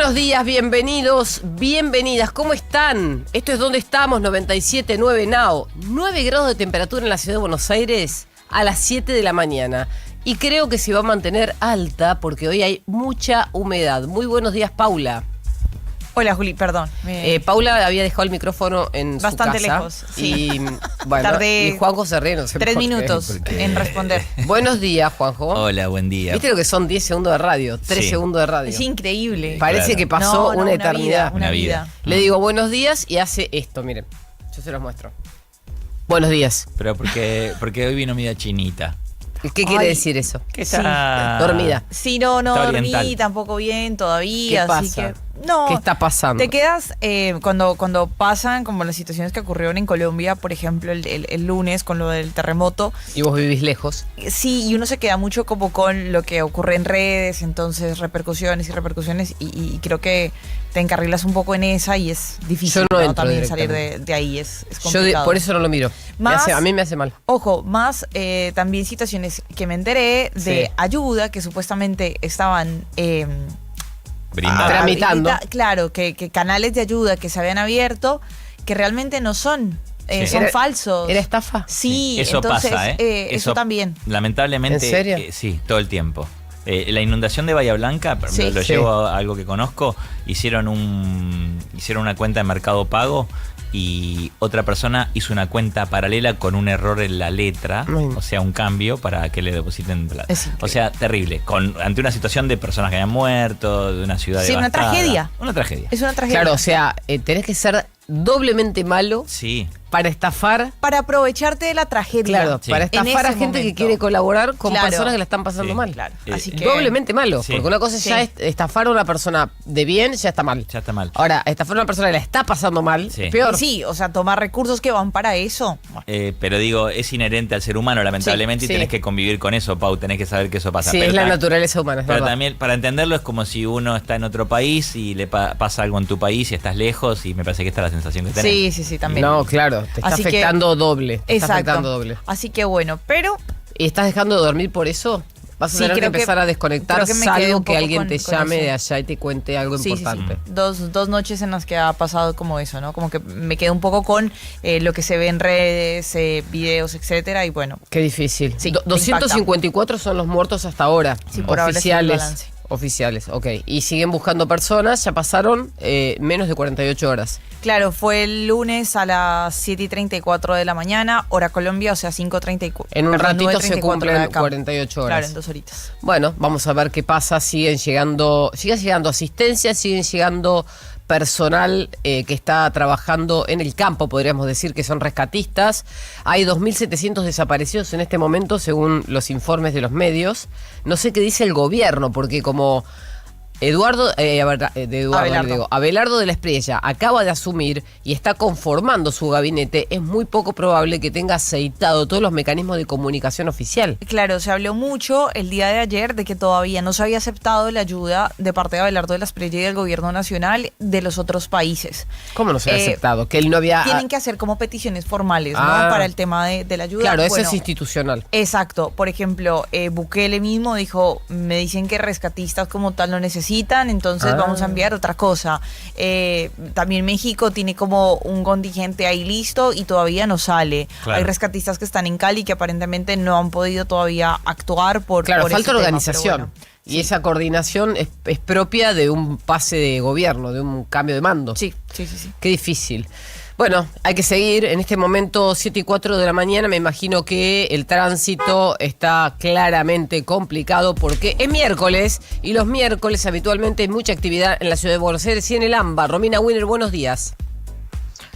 Buenos días, bienvenidos, bienvenidas, ¿cómo están? Esto es Donde Estamos, 97.9 Now. 9 grados de temperatura en la ciudad de Buenos Aires a las 7 de la mañana. Y creo que se va a mantener alta porque hoy hay mucha humedad. Muy buenos días, Paula. Hola, Juli, perdón. Paula había dejado el micrófono en bastante su casa. lejos. Sí. Y bueno, tardé y Juanjo se ríe, no sé 3 por qué. minutos en responder. Buenos días, Juanjo. Hola, buen día. ¿Viste lo que son 10 segundos de radio? 3 Sí. segundos de radio. Es increíble. Parece Claro. que pasó una eternidad. Una vida. Le digo buenos días y hace esto, miren. Yo se los muestro. Buenos días. Pero porque hoy vino media chinita. ¿Qué quiere decir eso? ¿Qué está? Dormida. Sí, no Está dormí oriental. tampoco bien todavía. ¿Qué así pasa? que. No. ¿Qué está pasando? Te quedas cuando pasan como las situaciones que ocurrieron en Colombia, por ejemplo, el lunes con lo del terremoto. Y vos vivís lejos. Sí, y uno se queda mucho como con lo que ocurre en redes, entonces repercusiones y creo que te encarrilas un poco en esa y es difícil, Yo no entro también salir directamente. de ahí, es Yo complicado. por eso no lo miro. A mí me hace mal. Ojo, más también situaciones que me enteré de Sí. ayuda que supuestamente estaban Brindando. Tramitando. Claro, que canales de ayuda que se habían abierto que realmente no son, Sí. son ¿Era- falsos. ¿Era estafa? Sí, Eso entonces pasa, eso también. Lamentablemente. ¿En serio? Sí, todo el tiempo. La inundación de Bahía Blanca, Sí. lo Sí. llevo a algo que conozco, hicieron una cuenta de Mercado Pago y otra persona hizo una cuenta paralela con un error en la letra, Ay. o sea, un cambio para que le depositen plata. Es increíble. O sea, terrible. Ante una situación de personas que habían muerto, de una ciudad Sí, una devastada. tragedia. Una tragedia. Es una tragedia. Claro, o sea, tenés que ser doblemente malo Sí. para estafar. Para aprovecharte de la tragedia. Claro, Sí. para En estafar a ese gente que momento. quiere colaborar con Claro. personas que la están pasando Sí. mal. Claro. Así que Doblemente malo, Sí. porque una cosa es Sí. ya estafar a una persona de bien, ya está mal. Ya está mal. Ahora, estafar a una persona que la está pasando mal, Sí. es peor. Sí, o sea, tomar recursos que van para eso. Pero digo, es inherente al ser humano, lamentablemente, Sí, y tenés sí. que convivir con eso, Pau, tenés que saber que eso pasa. Sí, Pero es la ta- naturaleza humana, es Pero verdad. también, para entenderlo, es como si uno está en otro país y le pasa algo en tu país y estás lejos, y me parece que esta es la sensación que tenés. Sí, también. No, claro, te está Así que- afectando doble. Te está Exacto. afectando doble. Así que bueno, pero ¿Y estás dejando de dormir por eso? Vas a Sí, tener que creo que- empezar a desconectar, creo que me quedé salvo un que poco alguien te con llame eso. de allá y te cuente algo sí. importante. Dos noches en las que ha pasado como eso, ¿no? Como que me quedé un poco con lo que se ve en redes, videos, etcétera, y bueno. Qué difícil. Sí, 254 son los muertos hasta ahora. Sí, por ahora sigue el oficiales. balance. Oficiales, ok. Y siguen buscando personas, ya pasaron menos de 48 horas. Claro, fue el lunes a las 7:34 de la mañana, hora Colombia, o sea, 5:34. En un ratito se 9:34 cumplen de acá. 48 horas. Claro, en 2 horitas. Bueno, vamos a ver qué pasa. Sigue llegando asistencia, siguen llegando personal que está trabajando en el campo, podríamos decir que son rescatistas. Hay 2.700 desaparecidos en este momento, según los informes de los medios. No sé qué dice el gobierno, porque como Abelardo de la Espriella acaba de asumir y está conformando su gabinete, es muy poco probable que tenga aceitado todos los mecanismos de comunicación oficial. Claro, se habló mucho el día de ayer de que todavía no se había aceptado la ayuda de parte de Abelardo de la Espriella y del gobierno nacional de los otros países. ¿Cómo no se ha aceptado? Que él no había... Tienen que hacer como peticiones formales, ¿no? Ah. Para el tema de la ayuda. Claro, eso Bueno, es institucional. Exacto. Por ejemplo, Bukele mismo dijo, me dicen que rescatistas como tal no necesitan, entonces vamos a enviar otra cosa. También México tiene como un contingente ahí listo y todavía no sale. Claro. Hay rescatistas que están en Cali que aparentemente no han podido todavía actuar por Claro, por falta ese tema, organización. pero bueno. Y esa coordinación es propia de un pase de gobierno, de un cambio de mando. Sí. Qué difícil. Bueno, hay que seguir. En este momento, 7:04 de la mañana, me imagino que el tránsito está claramente complicado porque es miércoles y los miércoles habitualmente hay mucha actividad en la ciudad de Buenos Aires y en el AMBA. Romina Winner, buenos días.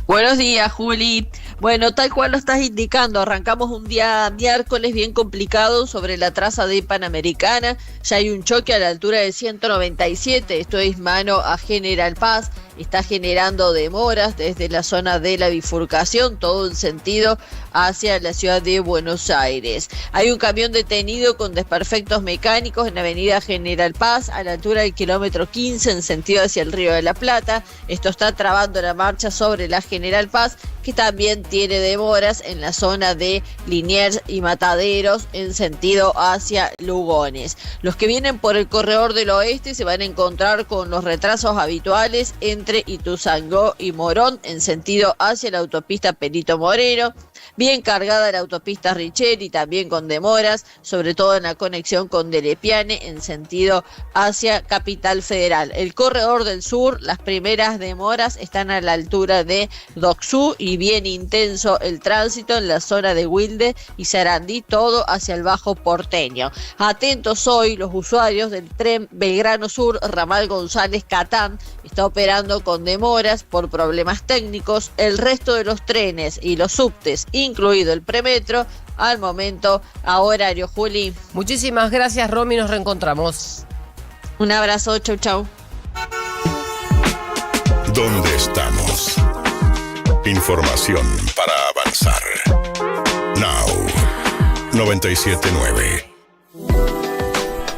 Buenos días, Juli. Bueno, tal cual lo estás indicando, arrancamos un día miércoles bien complicado sobre la traza de Panamericana. Ya hay un choque a la altura de 197, esto es mano a General Paz. está generando demoras desde la zona de la bifurcación, todo en sentido hacia la ciudad de Buenos Aires. Hay un camión detenido con desperfectos mecánicos en la avenida General Paz, a la altura del kilómetro 15, en sentido hacia el Río de la Plata. Esto está trabando la marcha sobre la General Paz, que también tiene demoras en la zona de Liniers y Mataderos, en sentido hacia Lugones. Los que vienen por el corredor del oeste se van a encontrar con los retrasos habituales entre Ituzaingó y Morón, en sentido hacia la autopista Perito Moreno. Bien cargada la autopista Richeri, también con demoras, sobre todo en la conexión con Delepiane, en sentido hacia Capital Federal. El corredor del sur, las primeras demoras están a la altura de Doxú, y bien intenso el tránsito en la zona de Wilde y Sarandí, todo hacia el Bajo Porteño. Atentos hoy los usuarios del tren Belgrano Sur, ramal González Catán, está operando con demoras por problemas técnicos. El resto de los trenes y los subtes, incluido el premetro, al momento a horario. Juli. Muchísimas gracias, Romy, nos reencontramos. Un abrazo, chau chau. ¿Dónde estamos? Información para avanzar. Now 97.9.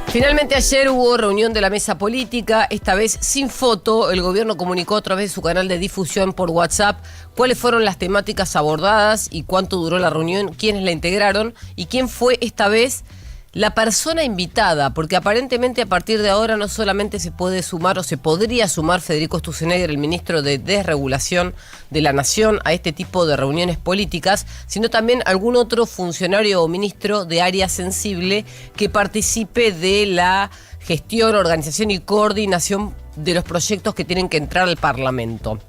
Finalmente ayer hubo reunión de la mesa política, esta vez sin foto. El gobierno comunicó a través de su canal de difusión por WhatsApp cuáles fueron las temáticas abordadas y cuánto duró la reunión, quiénes la integraron y quién fue esta vez la persona invitada, porque aparentemente a partir de ahora no solamente se puede sumar o se podría sumar Federico Sturzenegger, el ministro de Desregulación de la Nación, a este tipo de reuniones políticas, sino también algún otro funcionario o ministro de área sensible que participe de la gestión, organización y coordinación de los proyectos que tienen que entrar al Parlamento.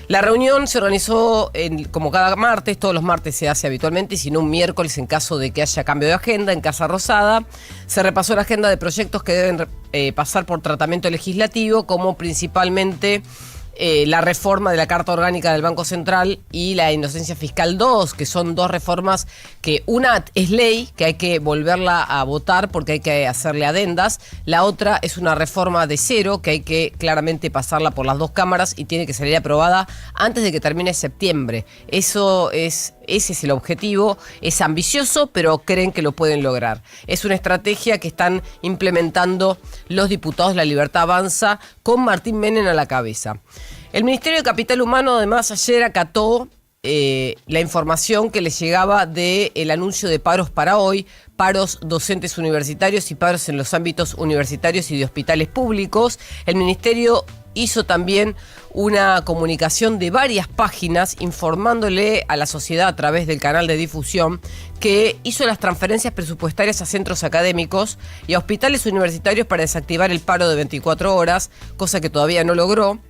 La reunión se organizó como cada martes, todos los martes se hace habitualmente, y si no un miércoles en caso de que haya cambio de agenda en Casa Rosada. Se repasó la agenda de proyectos que deben pasar por tratamiento legislativo, como principalmente la reforma de la Carta Orgánica del Banco Central y la Inocencia Fiscal 2, que son dos reformas que una es ley, que hay que volverla a votar porque hay que hacerle adendas. La otra es una reforma de cero, que hay que claramente pasarla por las dos cámaras y tiene que salir aprobada antes de que termine septiembre. Ese es el objetivo, es ambicioso, pero creen que lo pueden lograr. Es una estrategia que están implementando los diputados de La Libertad Avanza con Martín Menem a la cabeza. El Ministerio de Capital Humano además ayer acató la información que les llegaba del anuncio de paros para hoy, paros docentes universitarios y paros en los ámbitos universitarios y de hospitales públicos. El Ministerio hizo también una comunicación de varias páginas informándole a la sociedad a través del canal de difusión que hizo las transferencias presupuestarias a centros académicos y a hospitales universitarios para desactivar el paro de 24 horas, cosa que todavía no logró,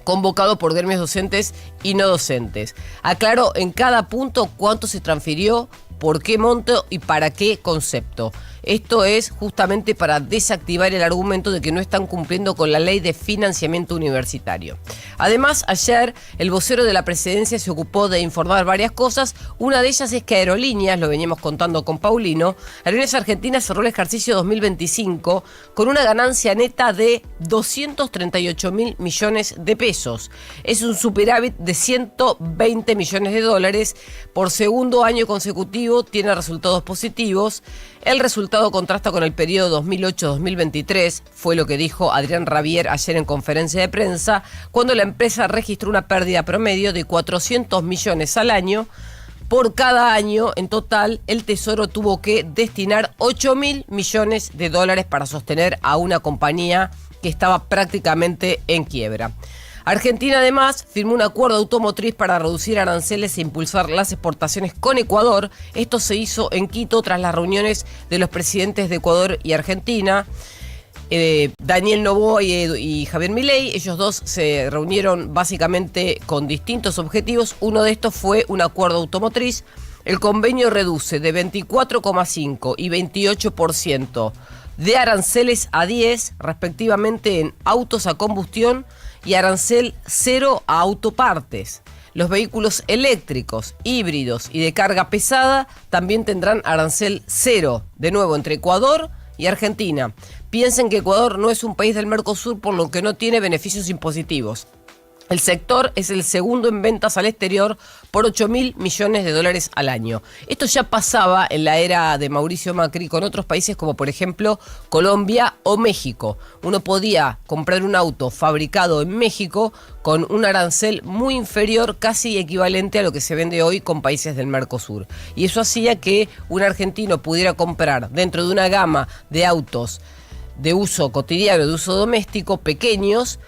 convocado por gremios docentes y no docentes. Aclaró en cada punto cuánto se transfirió, por qué monto y para qué concepto. Esto es justamente para desactivar el argumento de que no están cumpliendo con la ley de financiamiento universitario. Además, ayer el vocero de la presidencia se ocupó de informar varias cosas. Una de ellas es que Aerolíneas, lo veníamos contando con Paulino, Aerolíneas Argentinas cerró el ejercicio 2025 con una ganancia neta de 238.000 millones de pesos. Es un superávit de 120 millones de dólares. Por segundo año consecutivo tiene resultados positivos. El resultado contrasta con el periodo 2008-2023, fue lo que dijo Adrián Rabier ayer en conferencia de prensa, cuando la empresa registró una pérdida promedio de 400 millones al año. Por cada año, en total, el Tesoro tuvo que destinar 8.000 millones de dólares para sostener a una compañía que estaba prácticamente en quiebra. Argentina además firmó un acuerdo automotriz para reducir aranceles e impulsar las exportaciones con Ecuador. Esto se hizo en Quito tras las reuniones de los presidentes de Ecuador y Argentina. Daniel Noboa y Javier Milei, ellos dos se reunieron básicamente con distintos objetivos. Uno de estos fue un acuerdo automotriz. El convenio reduce de 24,5 y 28% de aranceles a 10 respectivamente en autos a combustión y arancel cero a autopartes. Los vehículos eléctricos, híbridos y de carga pesada también tendrán arancel cero, de nuevo entre Ecuador y Argentina. Piensen que Ecuador no es un país del Mercosur, por lo que no tiene beneficios impositivos. El sector es el segundo en ventas al exterior por 8.000 millones de dólares al año. Esto ya pasaba en la era de Mauricio Macri con otros países como por ejemplo Colombia o México. Uno podía comprar un auto fabricado en México con un arancel muy inferior, casi equivalente a lo que se vende hoy con países del Mercosur. Y eso hacía que un argentino pudiera comprar dentro de una gama de autos de uso cotidiano, de uso doméstico, pequeños,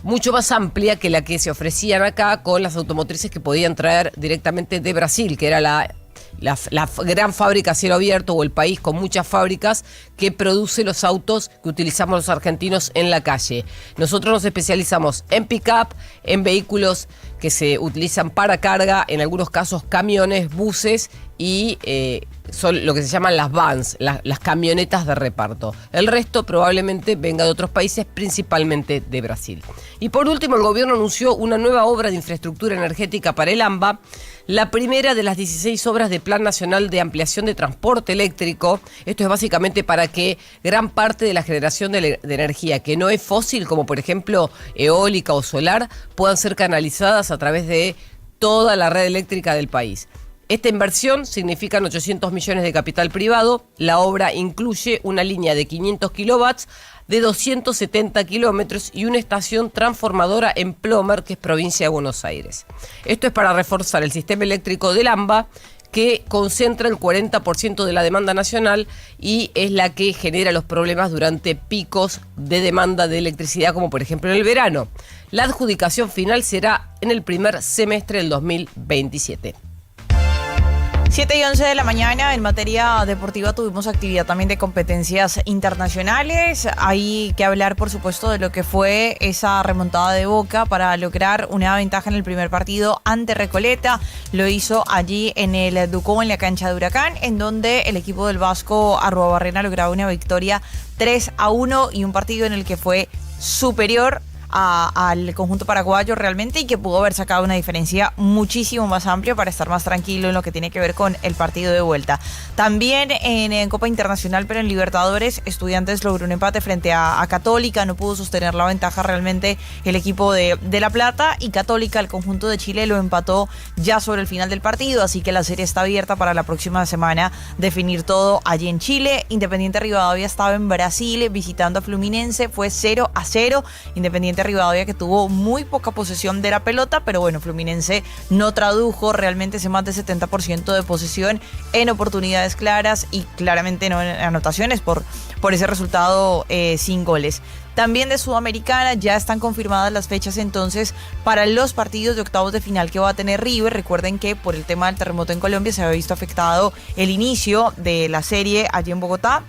mucho más amplia que la que se ofrecían acá con las automotrices que podían traer directamente de Brasil, que era la gran fábrica a cielo abierto, o el país con muchas fábricas que produce los autos que utilizamos los argentinos en la calle. Nosotros nos especializamos en pick-up, en vehículos que se utilizan para carga, en algunos casos camiones, buses y son lo que se llaman las vans, las camionetas de reparto. El resto probablemente venga de otros países, principalmente de Brasil. Y por último, el gobierno anunció una nueva obra de infraestructura energética para el AMBA, la primera de las 16 obras de Plan Nacional de Ampliación de Transporte Eléctrico. Esto es básicamente para que gran parte de la generación de energía que no es fósil, como por ejemplo eólica o solar, puedan ser canalizadas a través de toda la red eléctrica del país. Esta inversión significa 800 millones de capital privado. La obra incluye una línea de 500 kilovatios de 270 kilómetros y una estación transformadora en Plomer, que es provincia de Buenos Aires. Esto es para reforzar el sistema eléctrico del AMBA, que concentra el 40% de la demanda nacional y es la que genera los problemas durante picos de demanda de electricidad, como por ejemplo en el verano. La adjudicación final será en el primer semestre del 2027. 7:11 de la mañana, en materia deportiva tuvimos actividad también de competencias internacionales. Hay que hablar, por supuesto, de lo que fue esa remontada de Boca para lograr una ventaja en el primer partido ante Recoleta. Lo hizo allí en el Ducó, en la cancha de Huracán, en donde el equipo del Vasco Arruabarrena lograba una victoria 3-1 y un partido en el que fue superior al conjunto paraguayo realmente, y que pudo haber sacado una diferencia muchísimo más amplia para estar más tranquilo en lo que tiene que ver con el partido de vuelta. También en Copa Internacional, pero en Libertadores, Estudiantes logró un empate frente a Católica. No pudo sostener la ventaja realmente el equipo de La Plata, y Católica, el conjunto de Chile, lo empató ya sobre el final del partido, así que la serie está abierta para la próxima semana definir todo allí en Chile. Independiente Rivadavia estaba en Brasil visitando a Fluminense, fue 0-0. Independiente Rivadavia, que tuvo muy poca posesión de la pelota, pero bueno, Fluminense no tradujo realmente ese más de 70% de posesión en oportunidades claras y claramente no en anotaciones por ese resultado sin goles. También de Sudamericana ya están confirmadas las fechas entonces para los partidos de octavos de final que va a tener River. Recuerden que por el tema del terremoto en Colombia se había visto afectado el inicio de la serie allí en Bogotá.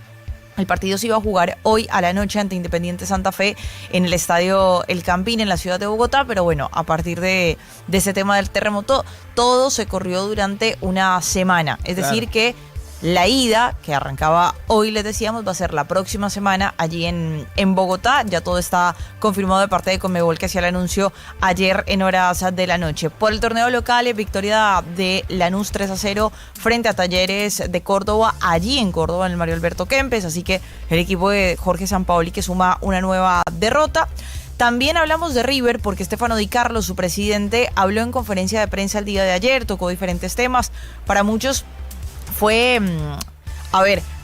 El partido se iba a jugar hoy a la noche ante Independiente Santa Fe en el estadio El Campín en la ciudad de Bogotá, pero bueno, a partir de ese tema del terremoto, todo se corrió durante una semana. Es decir, que la ida, que arrancaba hoy, les decíamos, va a ser la próxima semana allí en Bogotá. Ya todo está confirmado de parte de Conmebol, que hacía el anuncio ayer en horas de la noche. Por el torneo local, victoria de Lanús 3-0 frente a Talleres de Córdoba, allí en Córdoba, en el Mario Alberto Kempes. Así que el equipo de Jorge Sampaoli, que suma una nueva derrota. También hablamos de River porque Stefano Di Carlo, su presidente, habló en conferencia de prensa el día de ayer, tocó diferentes temas. Para muchos fue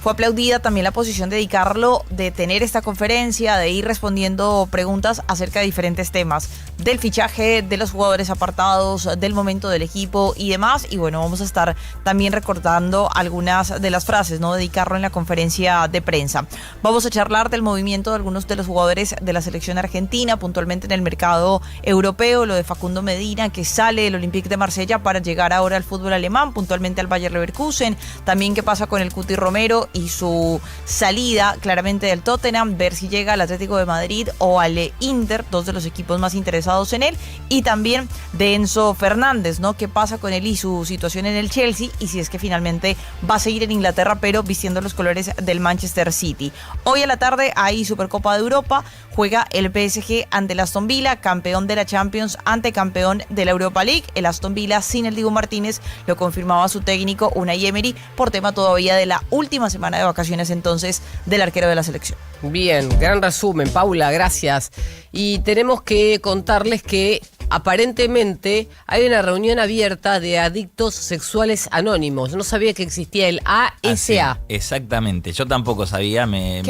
aplaudida también la posición de Di Carlo de tener esta conferencia, de ir respondiendo preguntas acerca de diferentes temas, del fichaje, de los jugadores apartados, del momento del equipo y demás. Y bueno, vamos a estar también recordando algunas de las frases, ¿no?, de Di Carlo en la conferencia de prensa. Vamos a charlar del movimiento de algunos de los jugadores de la selección argentina, puntualmente en el mercado europeo, lo de Facundo Medina, que sale del Olympique de Marsella para llegar ahora al fútbol alemán, puntualmente al Bayer Leverkusen. También qué pasa con el Cuti Romero y su salida claramente del Tottenham, ver si llega al Atlético de Madrid o al Inter, dos de los equipos más interesados en él. Y también de Enzo Fernández, ¿no? ¿Qué pasa con él y su situación en el Chelsea? Y si es que finalmente va a seguir en Inglaterra, pero vistiendo los colores del Manchester City. Hoy a la tarde hay Supercopa de Europa. Juega el PSG ante el Aston Villa, campeón de la Champions ante campeón de la Europa League. El Aston Villa sin el Dibu Martínez, lo confirmaba su técnico Unai Emery, por tema todavía de la última semana de vacaciones entonces del arquero de la selección. Bien, gran resumen, Paula, gracias. Y tenemos que contarles que aparentemente hay una reunión abierta de adictos sexuales anónimos. No sabía que existía el ASA. Exactamente, yo tampoco sabía, me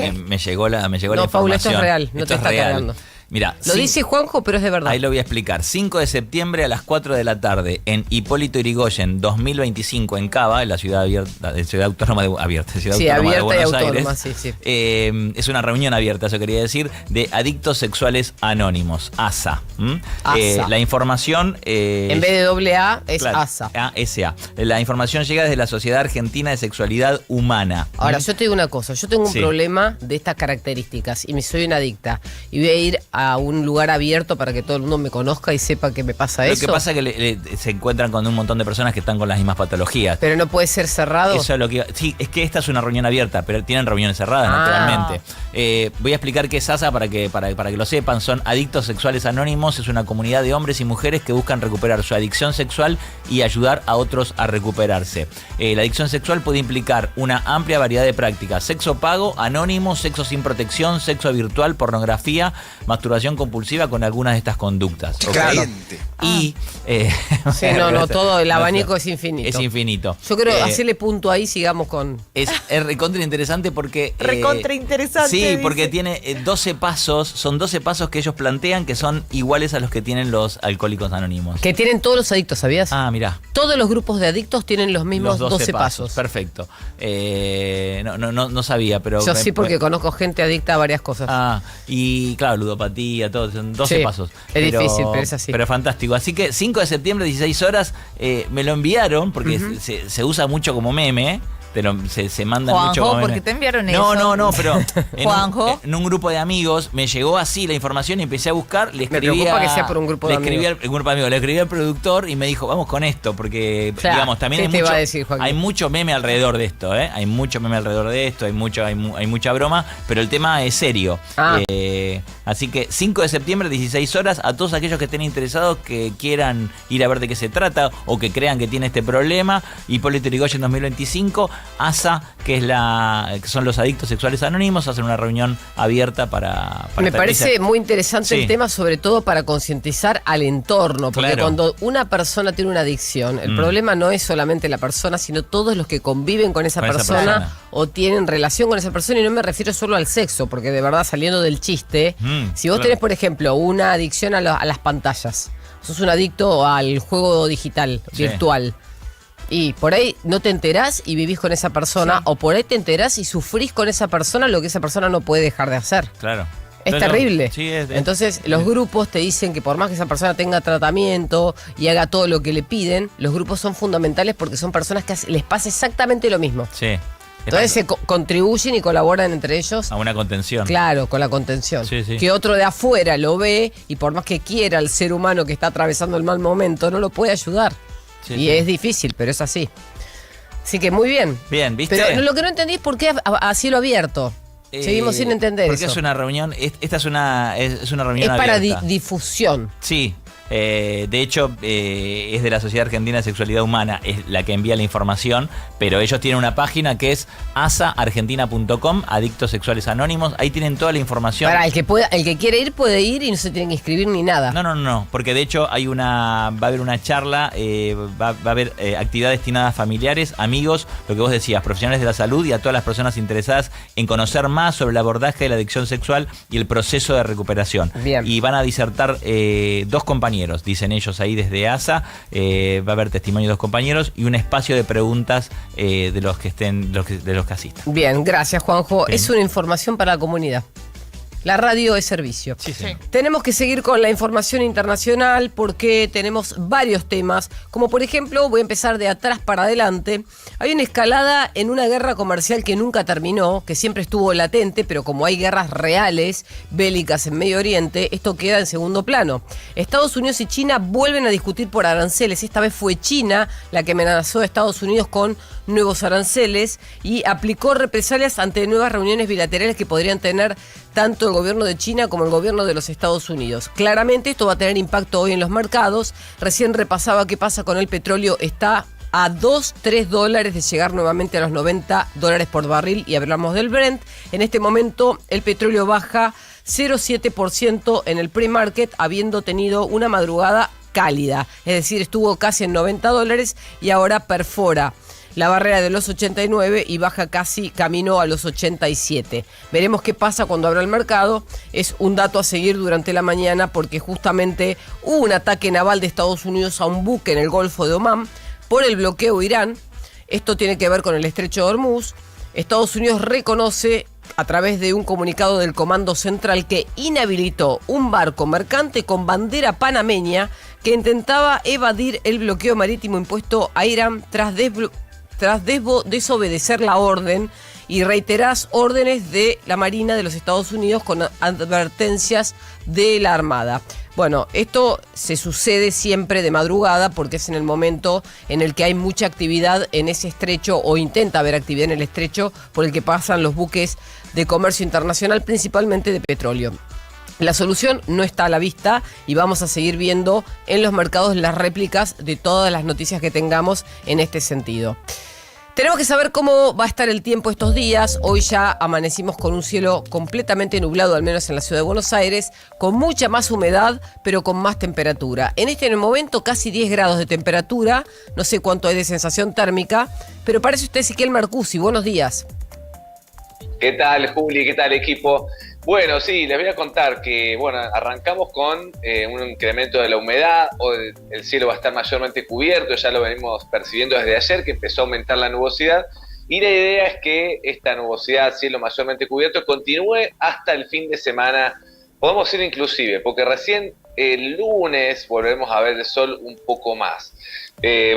llegó la información. No, Paula, esto es real, no te está cargando. Mira, Lo dice Juanjo, pero es de verdad. Ahí lo voy a explicar. 5 de septiembre a las 4 de la tarde en Hipólito Yrigoyen 2025 en Cava, en la ciudad abierta, Ciudad Autónoma de Buenos Aires. Sí. Es una reunión abierta, eso quería decir, de Adictos Sexuales Anónimos, ASA. ASA. La información... en vez de AA es claro, ASA. ASA. La información llega desde la Sociedad Argentina de Sexualidad Humana. Ahora, yo te digo una cosa. Yo tengo un problema de estas características y soy una adicta. Y voy a ir a un lugar abierto para que todo el mundo me conozca y sepa que me pasa eso. Lo que pasa es que se encuentran con un montón de personas que están con las mismas patologías. Pero no puede ser cerrado. Eso es lo que sí, es que esta es una reunión abierta, pero tienen reuniones cerradas, naturalmente. Voy a explicar qué es ASA para que lo sepan. Son Adictos Sexuales Anónimos, es una comunidad de hombres y mujeres que buscan recuperar su adicción sexual y ayudar a otros a recuperarse. La adicción sexual puede implicar una amplia variedad de prácticas: sexo pago, anónimo, sexo sin protección, sexo virtual, pornografía, masturbación compulsiva con algunas de estas conductas. Caliente. Y todo el abanico es infinito. Es infinito. Yo creo hacerle punto ahí, sigamos con... Es recontra interesante porque... Recontra interesante. Sí, dice. porque tiene 12 pasos, son 12 pasos que ellos plantean que son iguales a los que tienen los alcohólicos anónimos. Que tienen todos los adictos, ¿sabías? Ah, mirá. Todos los grupos de adictos tienen los mismos Los 12 pasos. Perfecto. No sabía, pero... Yo sí, porque conozco gente adicta a varias cosas. Y claro, ludopatía, todo, son 12 pasos. Es difícil, pero es así. Pero fantástico. Así que 5 de septiembre, 16 horas, me lo enviaron porque se usa mucho como meme. Se mandan Juanjo, mucho como meme. ¿por qué te enviaron eso? No, pero Juanjo. en un grupo de amigos me llegó así la información y empecé a buscar. Le escribí me preocupa que sea por un grupo de amigos. Le escribí al productor y me dijo, vamos con esto, porque digamos, también hay mucho meme alrededor de esto, ¿eh? Hay mucho meme alrededor de esto, hay mucha broma, pero el tema es serio. Así que 5 de septiembre, 16 horas, a todos aquellos que estén interesados, que quieran ir a ver de qué se trata o que crean que tiene este problema, Hipólito Yrigoyen 2025, ASA, que son los Adictos Sexuales Anónimos, hacen una reunión abierta para me parece muy interesante el tema, sobre todo para concientizar al entorno, porque cuando una persona tiene una adicción, el problema no es solamente la persona, sino todos los que conviven con esa persona o tienen relación con esa persona, y no me refiero solo al sexo, porque de verdad, saliendo del chiste, si vos tenés, por ejemplo, una adicción a las pantallas, sos un adicto al juego digital, virtual, y por ahí no te enterás y vivís con esa persona, o por ahí te enterás y sufrís con esa persona lo que esa persona no puede dejar de hacer. Claro. Es terrible. Sí, Entonces, los grupos te dicen que por más que esa persona tenga tratamiento y haga todo lo que le piden, los grupos son fundamentales porque son personas que les pasa exactamente lo mismo. Sí. Entonces se contribuyen y colaboran entre ellos. A una contención. Claro, con la contención. Sí. Que otro de afuera lo ve y por más que quiera el ser humano que está atravesando el mal momento, no lo puede ayudar. Es difícil, pero es así. Así que muy bien. Bien, ¿viste? Pero lo que no entendí es por qué a cielo abierto. Seguimos sin entender porque eso. Es una reunión, esta es una reunión abierta. Es para difusión. Sí. De hecho, es de la Sociedad Argentina de Sexualidad Humana, es la que envía la información, pero ellos tienen una página que es asaargentina.com, Adictos Sexuales Anónimos, ahí tienen toda la información. Para el que quiere ir puede ir y no se tiene que inscribir ni nada. No, porque de hecho va a haber una charla, va a haber actividad destinada a familiares, amigos, lo que vos decías, profesionales de la salud y a todas las personas interesadas en conocer más sobre el abordaje de la adicción sexual y el proceso de recuperación. Bien. Y van a disertar 2 compañeros, dicen ellos ahí desde ASA, va a haber testimonio de 2 compañeros y un espacio de preguntas de los que asistan. Bien, gracias, Juanjo. Bien. Es una información para la comunidad. La radio es servicio. Sí. Tenemos que seguir con la información internacional porque tenemos varios temas, como por ejemplo, voy a empezar de atrás para adelante. Hay una escalada en una guerra comercial que nunca terminó, que siempre estuvo latente, pero como hay guerras reales, bélicas en Medio Oriente, esto queda en segundo plano. Estados Unidos y China vuelven a discutir por aranceles. Esta vez fue China la que amenazó a Estados Unidos con nuevos aranceles y aplicó represalias ante nuevas reuniones bilaterales que podrían tener tanto el gobierno de China como el gobierno de los Estados Unidos. Claramente esto va a tener impacto hoy en los mercados. Recién repasaba qué pasa con el petróleo. Está a $2-3 de llegar nuevamente a los $90 por barril y hablamos del Brent. En este momento el petróleo baja 0,7% en el pre-market, habiendo tenido una madrugada cálida, es decir, estuvo casi en $90 y ahora perfora la barrera de los 89 y baja casi camino a los 87. Veremos qué pasa cuando abra el mercado. Es un dato a seguir durante la mañana porque justamente hubo un ataque naval de Estados Unidos a un buque en el Golfo de Omán por el bloqueo a Irán. Esto tiene que ver con el Estrecho de Hormuz. Estados Unidos reconoce a través de un comunicado del Comando Central que inhabilitó un barco mercante con bandera panameña que intentaba evadir el bloqueo marítimo impuesto a Irán tras desobedecer la orden y reiteradas órdenes de la Marina de los Estados Unidos con advertencias de la Armada. Bueno, esto se sucede siempre de madrugada porque es en el momento en el que hay mucha actividad en ese estrecho o intenta haber actividad en el estrecho por el que pasan los buques de comercio internacional, principalmente de petróleo. La solución no está a la vista y vamos a seguir viendo en los mercados las réplicas de todas las noticias que tengamos en este sentido. Tenemos que saber cómo va a estar el tiempo estos días. Hoy ya amanecimos con un cielo completamente nublado, al menos en la ciudad de Buenos Aires, con mucha más humedad, pero con más temperatura. En este momento casi 10 grados de temperatura, no sé cuánto hay de sensación térmica, pero parece usted Ezequiel Marcusi. Buenos días. ¿Qué tal, Juli? ¿Qué tal, equipo? Bueno, sí, les voy a contar que, bueno, arrancamos con un incremento de la humedad, hoy el cielo va a estar mayormente cubierto, ya lo venimos percibiendo desde ayer, que empezó a aumentar la nubosidad, y la idea es que esta nubosidad, cielo mayormente cubierto, continúe hasta el fin de semana, podemos ir inclusive, porque recién el lunes volveremos a ver el sol un poco más.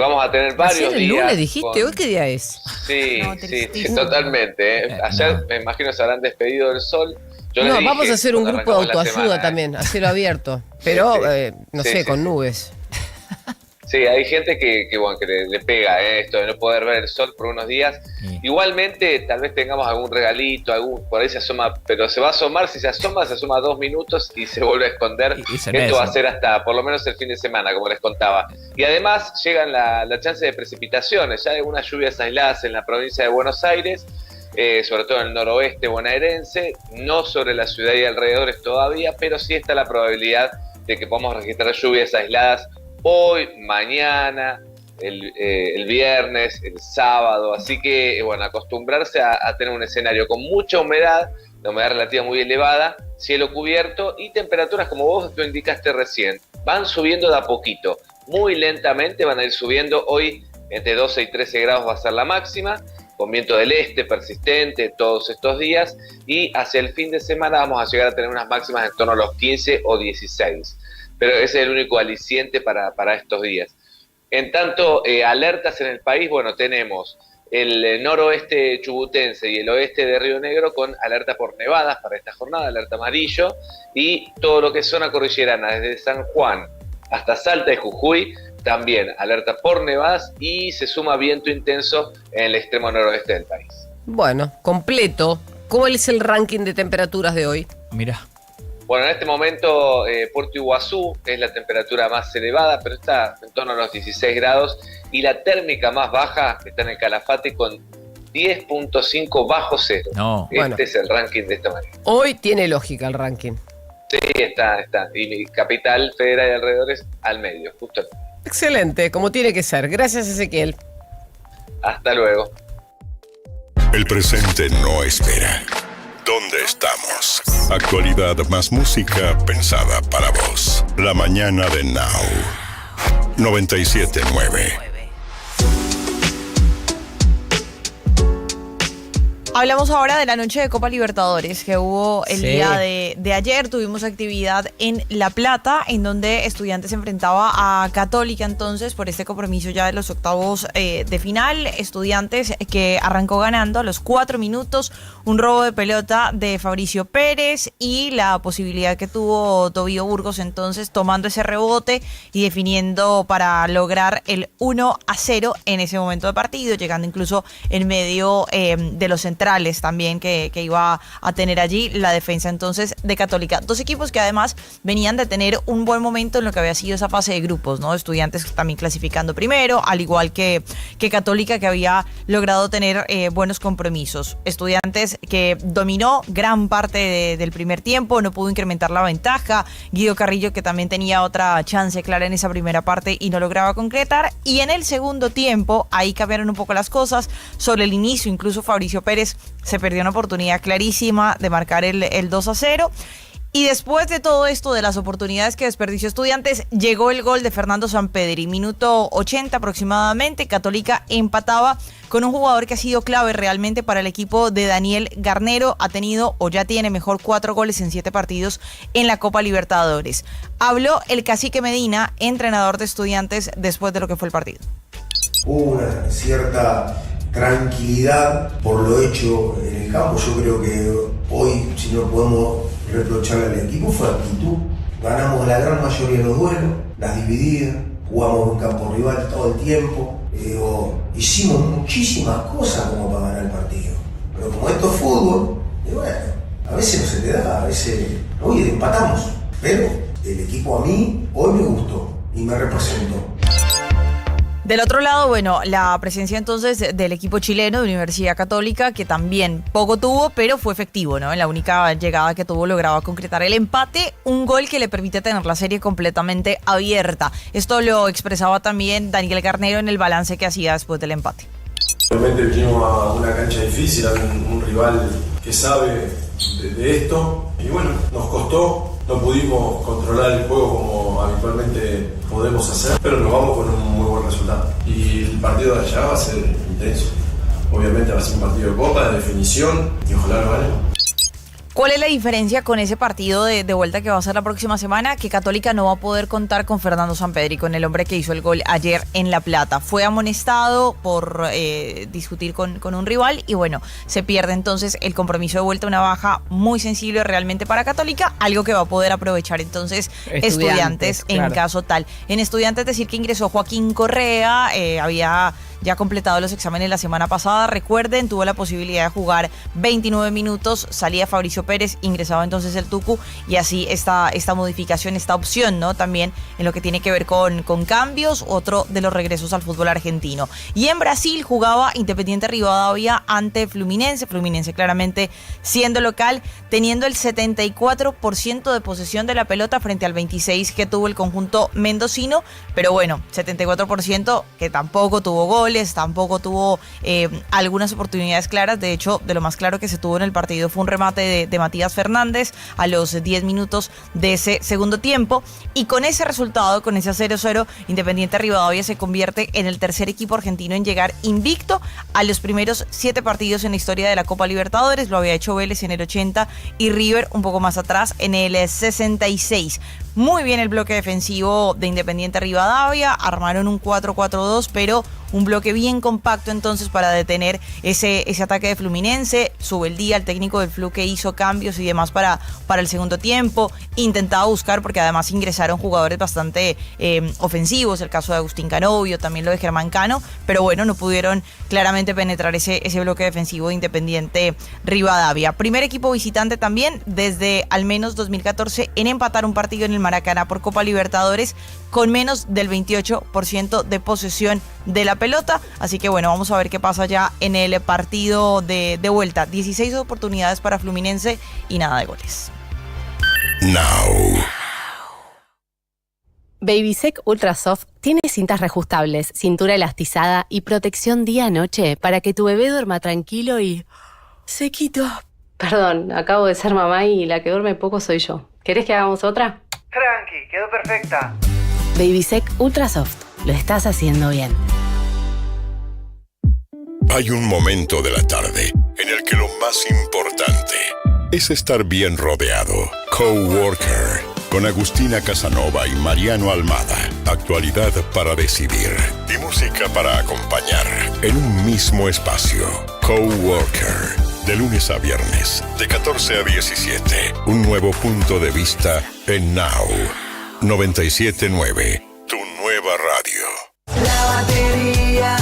Vamos a tener varios días. ¿El lunes dijiste? ¿Hoy qué día es? Sí, no, sí, totalmente. Ayer me imagino se habrán despedido del sol. No, vamos a hacer un grupo de autoayuda también, a cielo abierto, pero no sé, con nubes. Sí, hay gente que le pega esto de no poder ver el sol por unos días. Sí. Igualmente, tal vez tengamos algún regalito, por ahí se asoma, pero se va a asomar, si se asoma 2 minutos y se vuelve a esconder. Esto va a ser hasta por lo menos el fin de semana, como les contaba. Y además llegan la chance de precipitaciones, ya hay algunas lluvias aisladas en la provincia de Buenos Aires, sobre todo en el noroeste bonaerense, no sobre la ciudad y alrededores todavía, pero sí está la probabilidad de que podamos registrar lluvias aisladas hoy, mañana, el viernes, el sábado, así que bueno, acostumbrarse a tener un escenario con mucha humedad, la humedad relativa muy elevada, cielo cubierto y temperaturas como vos lo indicaste recién, van subiendo de a poquito, muy lentamente van a ir subiendo. Hoy entre 12 y 13 grados va a ser la máxima, con viento del este persistente todos estos días, y hacia el fin de semana vamos a llegar a tener unas máximas en torno a los 15 o 16. Pero ese es el único aliciente para estos días. En tanto, alertas en el país, bueno, tenemos el noroeste chubutense y el oeste de Río Negro con alerta por nevadas para esta jornada, alerta amarillo, y todo lo que es zona cordillerana, desde San Juan hasta Salta y Jujuy, también alerta por nevadas y se suma viento intenso en el extremo noroeste del país. Bueno, completo. ¿Cómo es el ranking de temperaturas de hoy? Mirá. Bueno, en este momento Puerto Iguazú es la temperatura más elevada, pero está en torno a los 16 grados, y la térmica más baja está en el Calafate con 10.5 bajo cero. No. Es el ranking de esta manera. Hoy tiene lógica el ranking. Sí, está. Y mi capital federal y alrededores al medio, justo. Excelente, como tiene que ser. Gracias, Ezequiel. Hasta luego. El presente no espera. ¿Dónde estamos? Actualidad más música pensada para vos. La mañana de Now. 97.9. Hablamos ahora de la noche de Copa Libertadores que hubo el día de ayer. Tuvimos actividad en La Plata, en donde Estudiantes se enfrentaba a Católica entonces por este compromiso ya de los octavos de final. Estudiantes que arrancó ganando a los 4 minutos, un robo de pelota de Fabricio Pérez y la posibilidad que tuvo Tobío Burgos entonces tomando ese rebote y definiendo para lograr el 1-0 en ese momento de partido, llegando incluso en medio de los centrales centrales también que iba a tener allí la defensa entonces de Católica. Dos equipos que además venían de tener un buen momento en lo que había sido esa fase de grupos, ¿no? Estudiantes también clasificando primero, al igual que Católica, que había logrado tener buenos compromisos. Estudiantes que dominó gran parte del primer tiempo, no pudo incrementar la ventaja. Guido Carrillo, que también tenía otra chance clara en esa primera parte y no lograba concretar. Y en el segundo tiempo, ahí cambiaron un poco las cosas. Sobre el inicio, incluso Fabricio Pérez se perdió una oportunidad clarísima de marcar el 2-0. Y después de todo esto, de las oportunidades que desperdició Estudiantes, llegó el gol de Fernando Sampedri. Minuto 80 aproximadamente, Católica empataba con un jugador que ha sido clave realmente para el equipo de Daniel Garnero. Ha tenido, o ya tiene mejor, 4 goles en 7 partidos en la Copa Libertadores. Habló el Cacique Medina, entrenador de Estudiantes, después de lo que fue el partido. Hubo una cierta tranquilidad por lo hecho en el campo. Yo creo que hoy, si no podemos reprocharle al equipo, fue actitud. Ganamos la gran mayoría de los duelos, las divididas, jugamos en un campo rival todo el tiempo, hicimos muchísimas cosas como para ganar el partido. Pero como esto es fútbol, y bueno, a veces no se te da, a veces oye, empatamos. Pero el equipo a mí hoy me gustó y me representó. Del otro lado, bueno, la presencia entonces del equipo chileno de Universidad Católica, que también poco tuvo, pero fue efectivo, ¿no? En la única llegada que tuvo lograba concretar el empate, un gol que le permite tener la serie completamente abierta. Esto lo expresaba también Daniel Garnero en el balance que hacía después del empate. Realmente vinimos a una cancha difícil, a un rival que sabe de esto, y bueno, nos costó. No pudimos controlar el juego como habitualmente podemos hacer, pero nos vamos con un muy buen resultado. Y el partido de allá va a ser intenso. Obviamente va a ser un partido de copa, de definición, y ojalá lo ganemos. ¿Cuál es la diferencia con ese partido de vuelta que va a ser la próxima semana? Que Católica no va a poder contar con Fernando Sampedri, con el hombre que hizo el gol ayer en La Plata. Fue amonestado por discutir con un rival y bueno, se pierde entonces el compromiso de vuelta, una baja muy sensible realmente para Católica, algo que va a poder aprovechar entonces Estudiantes claro. En caso tal. En Estudiantes decir que ingresó Joaquín Correa, había ya completado los exámenes la semana pasada, recuerden, tuvo la posibilidad de jugar 29 minutos, salía Fabricio Pérez, ingresaba entonces el Tucu y así esta modificación, esta opción, ¿no? También en lo que tiene que ver con cambios, otro de los regresos al fútbol argentino. Y en Brasil jugaba Independiente Rivadavia ante Fluminense claramente siendo local, teniendo el 74% de posesión de la pelota frente al 26% que tuvo el conjunto mendocino, pero bueno, 74% que tampoco tuvo gol, tampoco tuvo algunas oportunidades claras. De hecho, de lo más claro que se tuvo en el partido fue un remate de Matías Fernández a los 10 minutos de ese segundo tiempo, y con ese resultado, con ese 0-0, Independiente Rivadavia se convierte en el tercer equipo argentino en llegar invicto a los primeros 7 partidos en la historia de la Copa Libertadores. Lo había hecho Vélez en el 80 y River un poco más atrás en el 66. Muy bien el bloque defensivo de Independiente Rivadavia, armaron un 4-4-2, pero un bloque bien compacto entonces para detener ese ataque de Fluminense. Subeldía, el técnico del Flu, que hizo cambios y demás para el segundo tiempo, intentaba buscar, porque además ingresaron jugadores bastante ofensivos, el caso de Agustín Canovio, también lo de Germán Cano, pero bueno, no pudieron claramente penetrar ese bloque defensivo de Independiente Rivadavia. Primer equipo visitante también desde al menos 2014 en empatar un partido en el Maracaná por Copa Libertadores con menos del 28% de posesión de la pelota, así que bueno, vamos a ver qué pasa ya en el partido de vuelta. 16 oportunidades para Fluminense y nada de goles. Now. Babysec Ultra Soft tiene cintas reajustables, cintura elastizada y protección día-noche para que tu bebé duerma tranquilo y sequito. Perdón, acabo de ser mamá y la que duerme poco soy yo. ¿Querés que hagamos otra? Tranqui, quedó perfecta. Babysec Ultra Soft, lo estás haciendo bien. Hay un momento de la tarde en el que lo más importante es estar bien rodeado. Coworker, con Agustina Casanova y Mariano Almada. Actualidad para decidir y música para acompañar en un mismo espacio. Coworker, de lunes a viernes, de 14 a 17. Un nuevo punto de vista en Now 97.9, tu nueva radio. La batería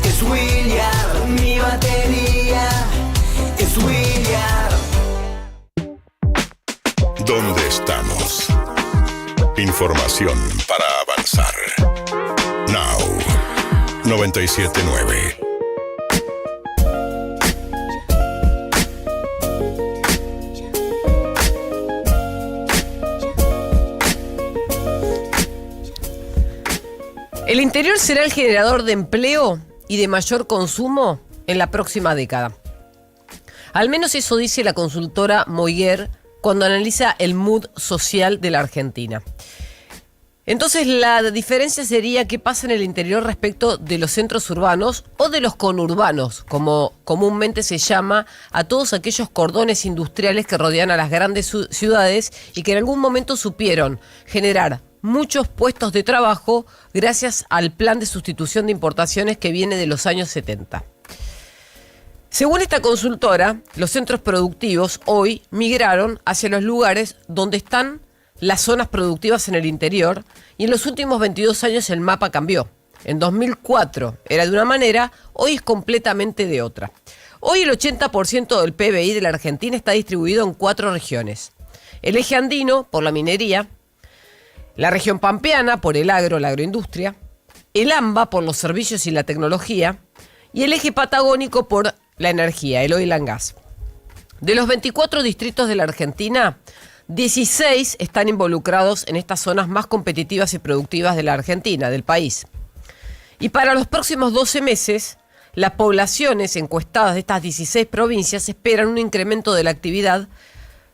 es William, mi batería. información para avanzar. Now 97.9. El interior será el generador de empleo y de mayor consumo en la próxima década. Al menos eso dice la consultora Moiguer cuando analiza el mood social de la Argentina. Entonces la diferencia sería qué pasa en el interior respecto de los centros urbanos o de los conurbanos, como comúnmente se llama a todos aquellos cordones industriales que rodean a las grandes ciudades y que en algún momento supieron generar muchos puestos de trabajo gracias al plan de sustitución de importaciones que viene de los años 70. Según esta consultora, los centros productivos hoy migraron hacia los lugares donde están las zonas productivas en el interior y en los últimos 22 años el mapa cambió. En 2004 era de una manera, hoy es completamente de otra. Hoy el 80% del PBI de la Argentina está distribuido en 4 regiones. El eje andino por la minería, la región pampeana por el agro, la agroindustria, el AMBA por los servicios y la tecnología y el eje patagónico por la energía, el oil and gas. De los 24 distritos de la Argentina, 16 están involucrados en estas zonas más competitivas y productivas de la Argentina, del país. Y para los próximos 12 meses, las poblaciones encuestadas de estas 16 provincias esperan un incremento de la actividad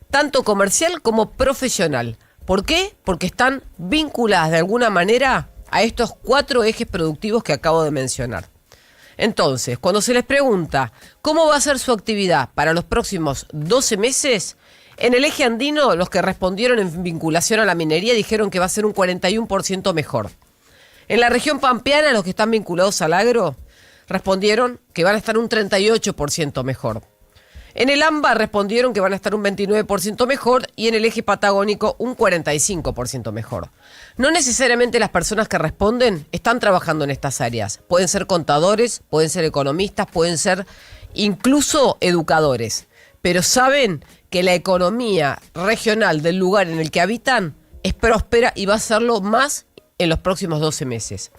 tanto comercial como profesional. ¿Por qué? Porque están vinculadas de alguna manera a estos 4 ejes productivos que acabo de mencionar. Entonces, cuando se les pregunta cómo va a ser su actividad para los próximos 12 meses, en el eje andino los que respondieron en vinculación a la minería dijeron que va a ser un 41% mejor. En la región pampeana los que están vinculados al agro respondieron que van a estar un 38% mejor. En el AMBA respondieron que van a estar un 29% mejor y en el eje patagónico un 45% mejor. No necesariamente las personas que responden están trabajando en estas áreas. Pueden ser contadores, pueden ser economistas, pueden ser incluso educadores. Pero saben que la economía regional del lugar en el que habitan es próspera y va a serlo más en los próximos 12 meses.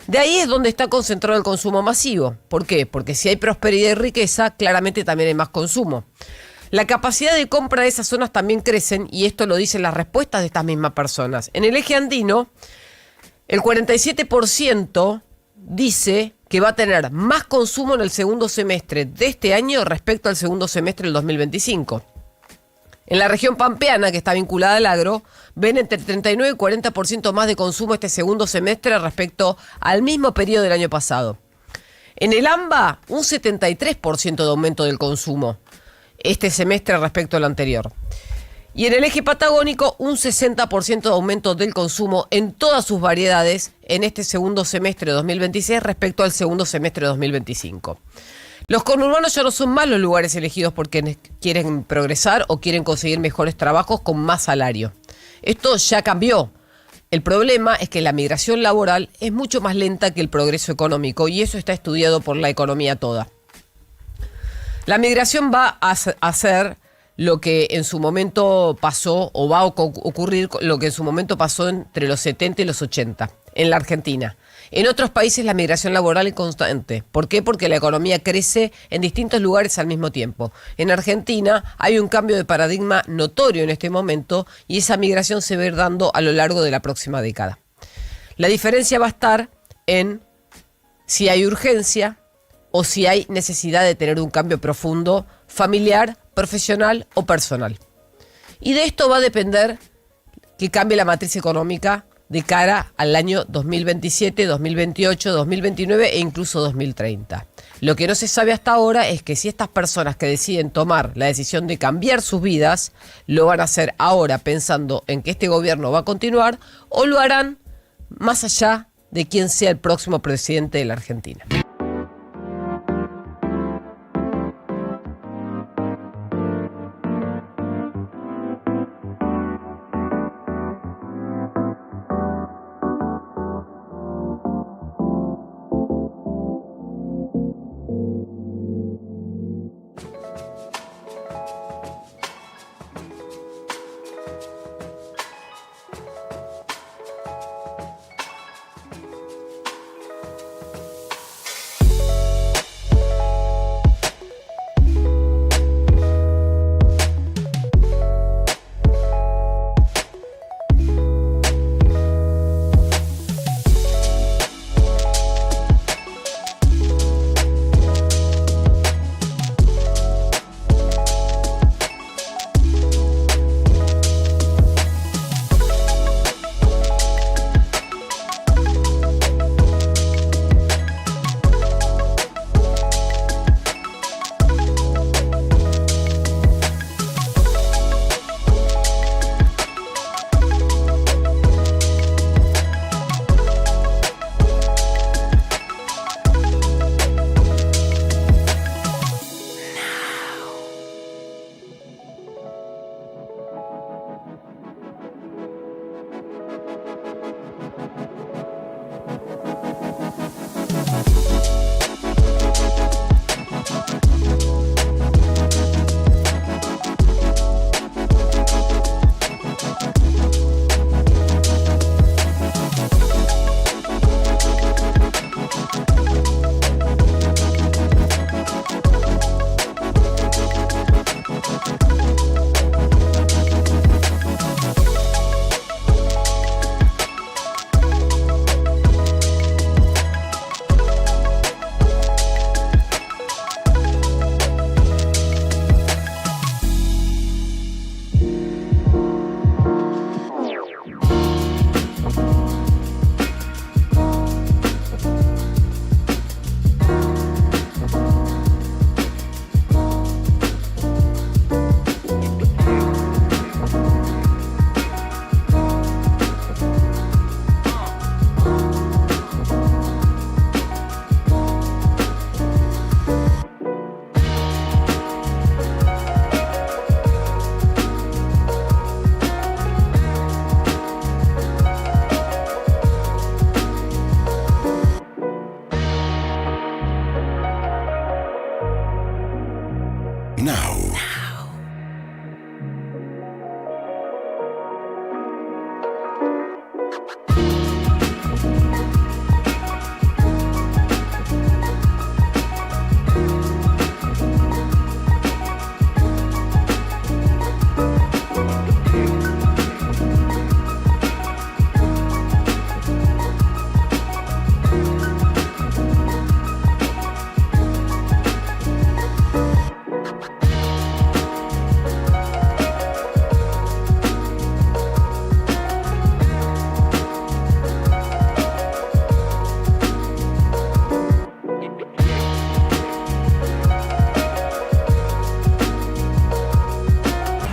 De ahí es donde está concentrado el consumo masivo. ¿Por qué? Porque si hay prosperidad y riqueza, claramente también hay más consumo. La capacidad de compra de esas zonas también crecen y esto lo dicen las respuestas de estas mismas personas. En el eje andino, el 47% dice que va a tener más consumo en el segundo semestre de este año respecto al segundo semestre del 2025. En la región pampeana, que está vinculada al agro, ven entre 39 y 40% más de consumo este segundo semestre respecto al mismo periodo del año pasado. En el AMBA, un 73% de aumento del consumo este semestre respecto al anterior. Y en el eje patagónico, un 60% de aumento del consumo en todas sus variedades en este segundo semestre de 2026 respecto al segundo semestre de 2025. Los conurbanos ya no son más los lugares elegidos por quienes quieren progresar o quieren conseguir mejores trabajos con más salario. Esto ya cambió. El problema es que la migración laboral es mucho más lenta que el progreso económico y eso está estudiado por la economía toda. La migración va a hacer lo que en su momento pasó o va a ocurrir lo que en su momento pasó entre los 70 y los 80 en la Argentina. En otros países la migración laboral es constante. ¿Por qué? Porque la economía crece en distintos lugares al mismo tiempo. En Argentina hay un cambio de paradigma notorio en este momento y esa migración se va a ir dando a lo largo de la próxima década. La diferencia va a estar en si hay urgencia o si hay necesidad de tener un cambio profundo, familiar, profesional o personal. Y de esto va a depender que cambie la matriz económica de cara al año 2027, 2028, 2029 e incluso 2030. Lo que no se sabe hasta ahora es que si estas personas que deciden tomar la decisión de cambiar sus vidas, lo van a hacer ahora pensando en que este gobierno va a continuar o lo harán más allá de quién sea el próximo presidente de la Argentina.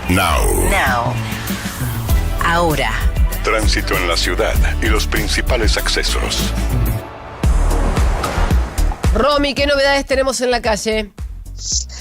Now. Now. Ahora. Tránsito en la ciudad y los principales accesos. Romy, ¿qué novedades tenemos en la calle?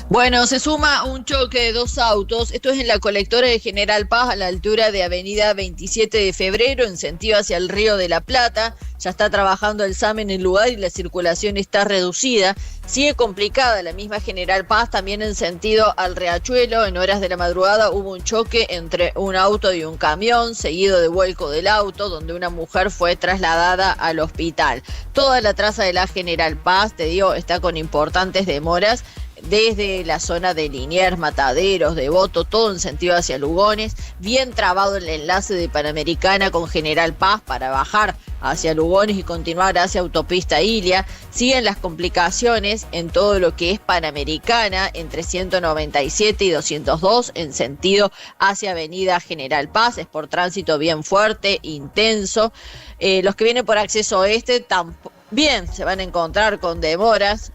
Bueno, se suma un choque de dos autos. Esto es en la colectora de General Paz, a la altura de Avenida 27 de Febrero, en sentido hacia el Río de la Plata. Ya está trabajando el SAM en el lugar y la circulación está reducida. Sigue complicada la misma General Paz, también en sentido al Riachuelo. En horas de la madrugada hubo un choque entre un auto y un camión, seguido de vuelco del auto, donde una mujer fue trasladada al hospital. Toda la traza de la General Paz, te digo, está con importantes demoras, desde la zona de Liniers, Mataderos, Devoto, todo en sentido hacia Lugones. Bien trabado el enlace de Panamericana con General Paz para bajar hacia Lugones y continuar hacia Autopista Ilia. Siguen las complicaciones en todo lo que es Panamericana, entre 197 y 202, en sentido hacia Avenida General Paz. Es por tránsito bien fuerte, intenso. Los que vienen por acceso oeste también se van a encontrar con demoras.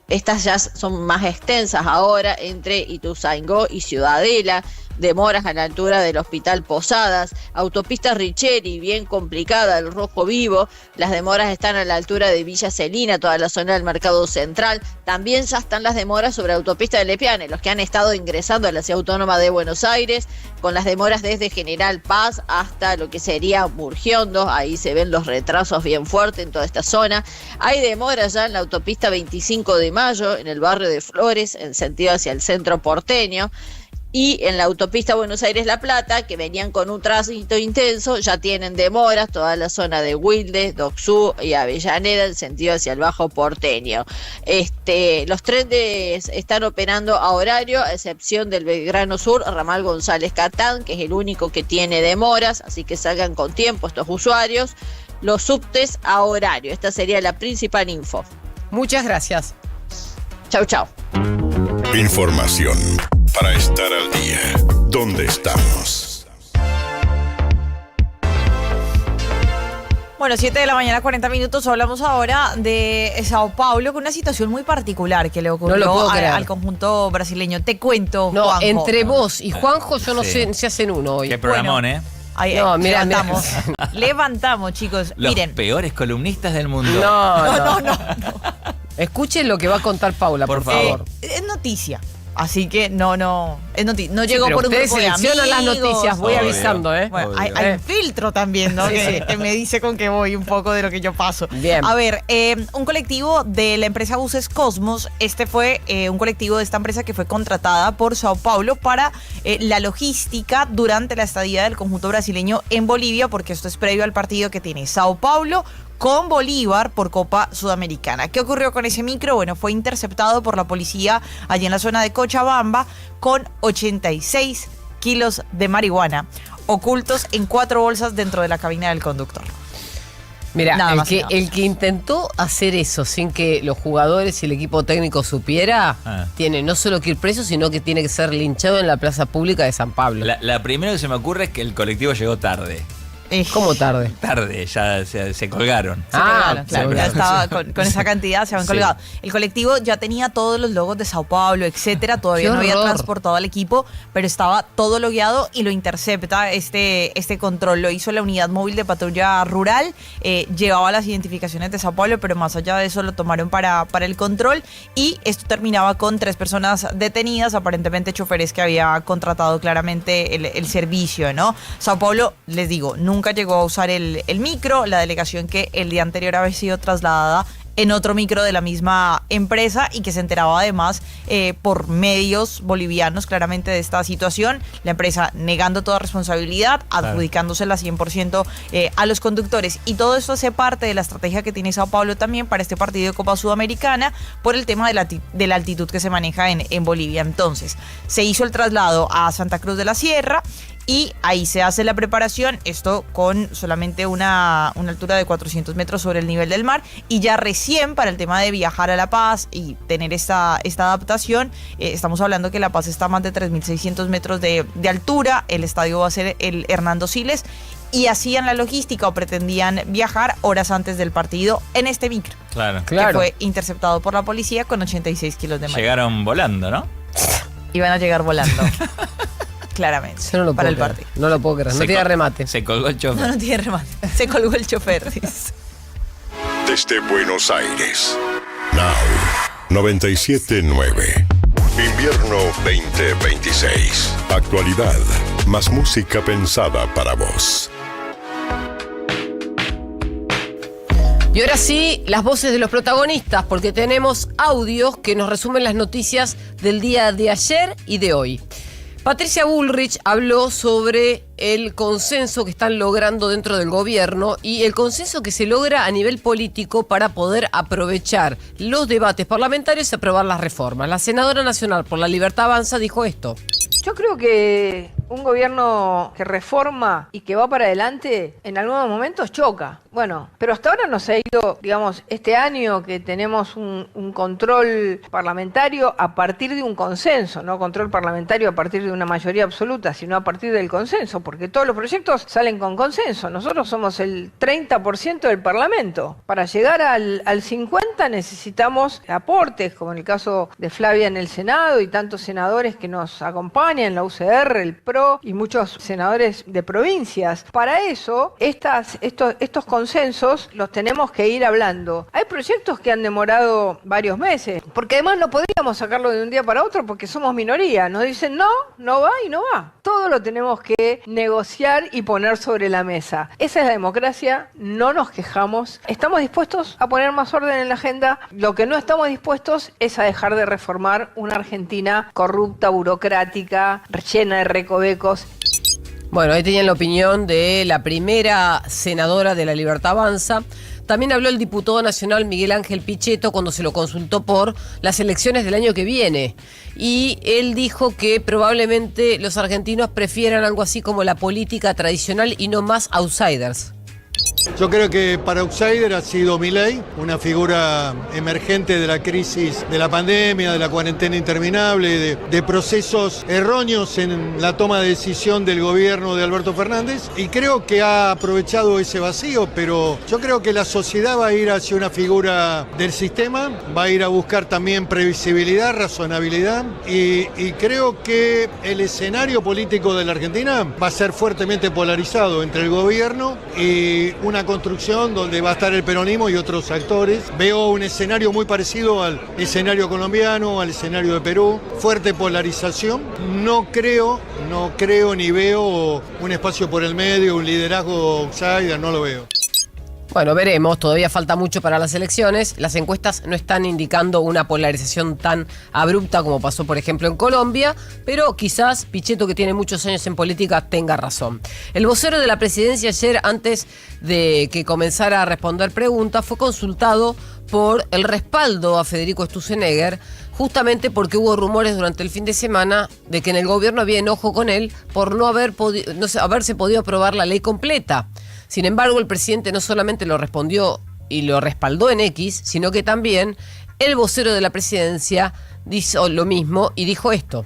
Estas ya son más extensas ahora entre Ituzaingó y Ciudadela, demoras a la altura del Hospital Posadas, Autopista Richeri, bien complicada, el Rojo Vivo, las demoras están a la altura de Villa Celina, toda la zona del Mercado Central, también ya están las demoras sobre Autopista de Lepiane, los que han estado ingresando a la Ciudad Autónoma de Buenos Aires, con las demoras desde General Paz hasta lo que sería Murgiondo, ahí se ven los retrasos bien fuertes en toda esta zona. Hay demoras ya en la Autopista 25 de Mayo, en el barrio de Flores, en sentido hacia el centro porteño. Y en la autopista Buenos Aires-La Plata, que venían con un tránsito intenso, ya tienen demoras, toda la zona de Wilde, Docsú y Avellaneda, en sentido hacia el Bajo Porteño. Los trenes están operando a horario, a excepción del Belgrano Sur, ramal González Catán, que es el único que tiene demoras, así que salgan con tiempo estos usuarios. Los subtes a horario, esta sería la principal info. Muchas gracias. Chau, chau. Información para estar al día. ¿Dónde estamos? Bueno, 7 de la mañana, 40 minutos. Hablamos ahora de Sao Paulo, con una situación muy particular que le ocurrió al conjunto brasileño. Te cuento, no, Juanjo. Entre vos y Juanjo, yo no sé, se hacen uno hoy. Qué programón, bueno, no, levantamos. Levantamos, chicos. Los miren. Peores columnistas del mundo. No. Escuchen lo que va a contar Paula, por favor. Es noticia. Así que no llegó por un grupo de amigos. Seleccionan las noticias, voy avisando, Bueno, hay un filtro también, ¿no? Que me dice con qué voy un poco de lo que yo paso. Bien. A ver, un colectivo de la empresa Buses Cosmos, fue un colectivo de esta empresa que fue contratada por Sao Paulo para la logística durante la estadía del conjunto brasileño en Bolivia, porque esto es previo al partido que tiene Sao Paulo con Bolívar por Copa Sudamericana. ¿Qué ocurrió con ese micro? Bueno, fue interceptado por la policía allí en la zona de Cochabamba con 86 kilos de marihuana ocultos en 4 bolsas dentro de la cabina del conductor. Mira, el que intentó hacer eso sin que los jugadores y el equipo técnico supiera, tiene no solo que ir preso, sino que tiene que ser linchado en la plaza pública de San Pablo. La primera que se me ocurre es que el colectivo llegó tarde. ¿Cómo tarde? Tarde, ya se colgaron. Claro, ya estaba con esa cantidad, se habían colgado. El colectivo ya tenía todos los logos de Sao Paulo, etcétera, todavía no había transportado al equipo, pero estaba todo logueado y lo intercepta este control. Lo hizo la unidad móvil de patrulla rural, llevaba las identificaciones de Sao Paulo, pero más allá de eso lo tomaron para el control, y esto terminaba con 3 personas detenidas, aparentemente choferes que había contratado claramente el servicio, ¿no? Sao Paulo, les digo, nunca llegó a usar el micro. La delegación que el día anterior había sido trasladada en otro micro de la misma empresa y que se enteraba además por medios bolivianos claramente de esta situación. La empresa negando toda responsabilidad, adjudicándosela 100% a los conductores. Y todo esto hace parte de la estrategia que tiene Sao Paulo también para este partido de Copa Sudamericana por el tema de la altitud que se maneja en Bolivia. Entonces, se hizo el traslado a Santa Cruz de la Sierra y ahí se hace la preparación, esto con solamente una altura de 400 metros sobre el nivel del mar, y ya recién para el tema de viajar a La Paz y tener esta adaptación, estamos hablando que La Paz está a más de 3.600 metros de altura, el estadio va a ser el Hernando Siles, y hacían la logística o pretendían viajar horas antes del partido en este micro. Claro. Que fue interceptado por la policía con 86 kilos de marihuana. Llegaron volando, ¿no? Iban a llegar volando. Claramente. Yo no lo para puedo el creer. partido. No lo puedo creer. No tiene remate. Se colgó el chofer. No tiene remate. Se colgó el chofer, dice. Desde Buenos Aires. Now 97.9. Invierno 2026. Actualidad. Más música pensada para vos. Y ahora sí, las voces de los protagonistas, porque tenemos audios que nos resumen las noticias del día de ayer y de hoy. Patricia Bullrich habló sobre el consenso que están logrando dentro del gobierno y el consenso que se logra a nivel político para poder aprovechar los debates parlamentarios y aprobar las reformas. La senadora nacional por la Libertad Avanza dijo esto. Yo creo que un gobierno que reforma y que va para adelante en algunos momentos choca. Bueno, pero hasta ahora nos ha ido, digamos, este año que tenemos un control parlamentario a partir de un consenso, no control parlamentario a partir de una mayoría absoluta, sino a partir del consenso, porque todos los proyectos salen con consenso. Nosotros somos el 30% del Parlamento. Para llegar al 50% necesitamos aportes, como en el caso de Flavia en el Senado y tantos senadores que nos acompañan, la UCR, el PRO y muchos senadores de provincias. Para eso, estos consensos los tenemos que ir hablando. Hay proyectos que han demorado varios meses, porque además no podríamos sacarlo de un día para otro porque somos minoría. Nos dicen no va y no va. Todo lo tenemos que negociar y poner sobre la mesa. Esa es la democracia, no nos quejamos. Estamos dispuestos a poner más orden en la agenda. Lo que no estamos dispuestos es a dejar de reformar una Argentina corrupta, burocrática, llena de recovecos. Bueno, ahí tenían la opinión de la primera senadora de la Libertad Avanza. También habló el diputado nacional Miguel Ángel Pichetto cuando se lo consultó por las elecciones del año que viene. Y él dijo que probablemente los argentinos prefieran algo así como la política tradicional y no más outsiders. Yo creo que para outsider ha sido Milei, una figura emergente de la crisis de la pandemia, de la cuarentena interminable, de procesos erróneos en la toma de decisión del gobierno de Alberto Fernández, y creo que ha aprovechado ese vacío, pero yo creo que la sociedad va a ir hacia una figura del sistema, va a ir a buscar también previsibilidad, razonabilidad, y creo que el escenario político de la Argentina va a ser fuertemente polarizado entre el gobierno y una construcción donde va a estar el peronismo y otros actores. Veo un escenario muy parecido al escenario colombiano, al escenario de Perú. Fuerte polarización. No creo ni veo un espacio por el medio, un liderazgo outsider, no lo veo. Bueno, veremos, todavía falta mucho para las elecciones. Las encuestas no están indicando una polarización tan abrupta como pasó, por ejemplo, en Colombia, pero quizás Pichetto, que tiene muchos años en política, tenga razón. El vocero de la presidencia ayer, antes de que comenzara a responder preguntas, fue consultado por el respaldo a Federico Sturzenegger, justamente porque hubo rumores durante el fin de semana de que en el gobierno había enojo con él por no haberse podido aprobar la ley completa. Sin embargo, el presidente no solamente lo respondió y lo respaldó en X, sino que también el vocero de la presidencia hizo lo mismo y dijo esto.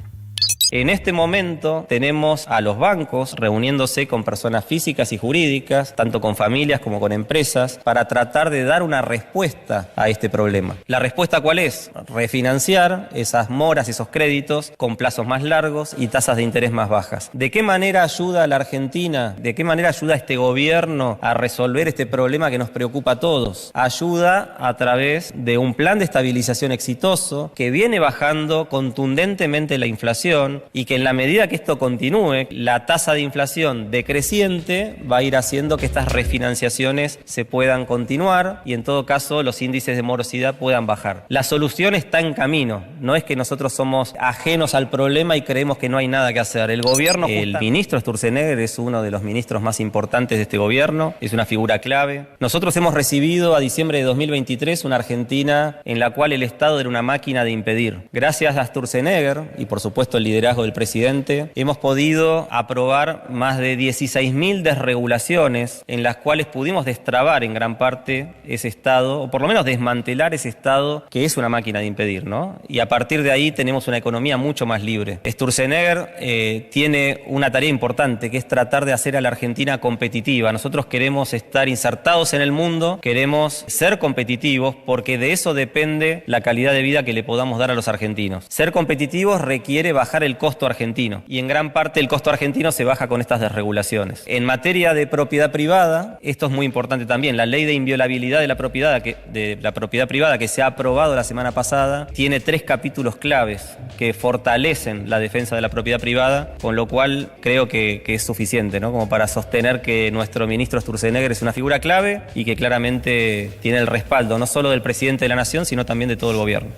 En este momento tenemos a los bancos reuniéndose con personas físicas y jurídicas, tanto con familias como con empresas, para tratar de dar una respuesta a este problema. ¿La respuesta cuál es? Refinanciar esas moras, esos créditos, con plazos más largos y tasas de interés más bajas. ¿De qué manera ayuda a la Argentina? ¿De qué manera ayuda este gobierno a resolver este problema que nos preocupa a todos? Ayuda a través de un plan de estabilización exitoso que viene bajando contundentemente la inflación, inflación y que en la medida que esto continúe, la tasa de inflación decreciente va a ir haciendo que estas refinanciaciones se puedan continuar y en todo caso los índices de morosidad puedan bajar. La solución está en camino, no es que nosotros somos ajenos al problema y creemos que no hay nada que hacer. El gobierno, el ministro Sturzenegger es uno de los ministros más importantes de este gobierno, es una figura clave. Nosotros hemos recibido a diciembre de 2023 una Argentina en la cual el Estado era una máquina de impedir. Gracias a Sturzenegger y por supuesto el liderazgo del presidente, hemos podido aprobar más de 16.000 desregulaciones en las cuales pudimos destrabar en gran parte ese Estado, o por lo menos desmantelar ese Estado que es una máquina de impedir, ¿no? Y a partir de ahí tenemos una economía mucho más libre. Sturzenegger tiene una tarea importante que es tratar de hacer a la Argentina competitiva. Nosotros queremos estar insertados en el mundo, queremos ser competitivos porque de eso depende la calidad de vida que le podamos dar a los argentinos. Ser competitivos requiere bajar el costo argentino y en gran parte el costo argentino se baja con estas desregulaciones. En materia de propiedad privada, esto es muy importante también. La ley de inviolabilidad de la propiedad privada que se ha aprobado la semana pasada tiene 3 capítulos claves que fortalecen la defensa de la propiedad privada, con lo cual creo que es suficiente, ¿no? Como para sostener que nuestro ministro Sturzenegger es una figura clave y que claramente tiene el respaldo no solo del presidente de la Nación, sino también de todo el gobierno.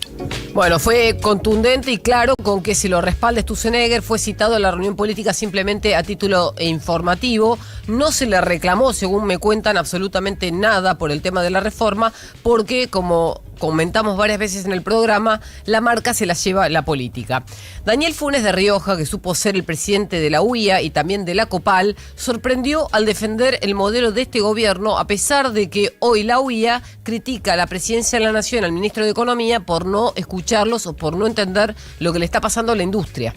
Bueno, fue contundente y claro con que si lo respalda Sturzenegger, fue citado en la reunión política simplemente a título informativo. No se le reclamó, según me cuentan, absolutamente nada por el tema de la reforma, porque como comentamos varias veces en el programa, la marca se la lleva la política. Daniel Funes de Rioja, que supo ser el presidente de la UIA y también de la COPAL, sorprendió al defender el modelo de este gobierno, a pesar de que hoy la UIA critica a la presidencia de la Nación, al ministro de Economía, por no escucharlos o por no entender lo que le está pasando a la industria.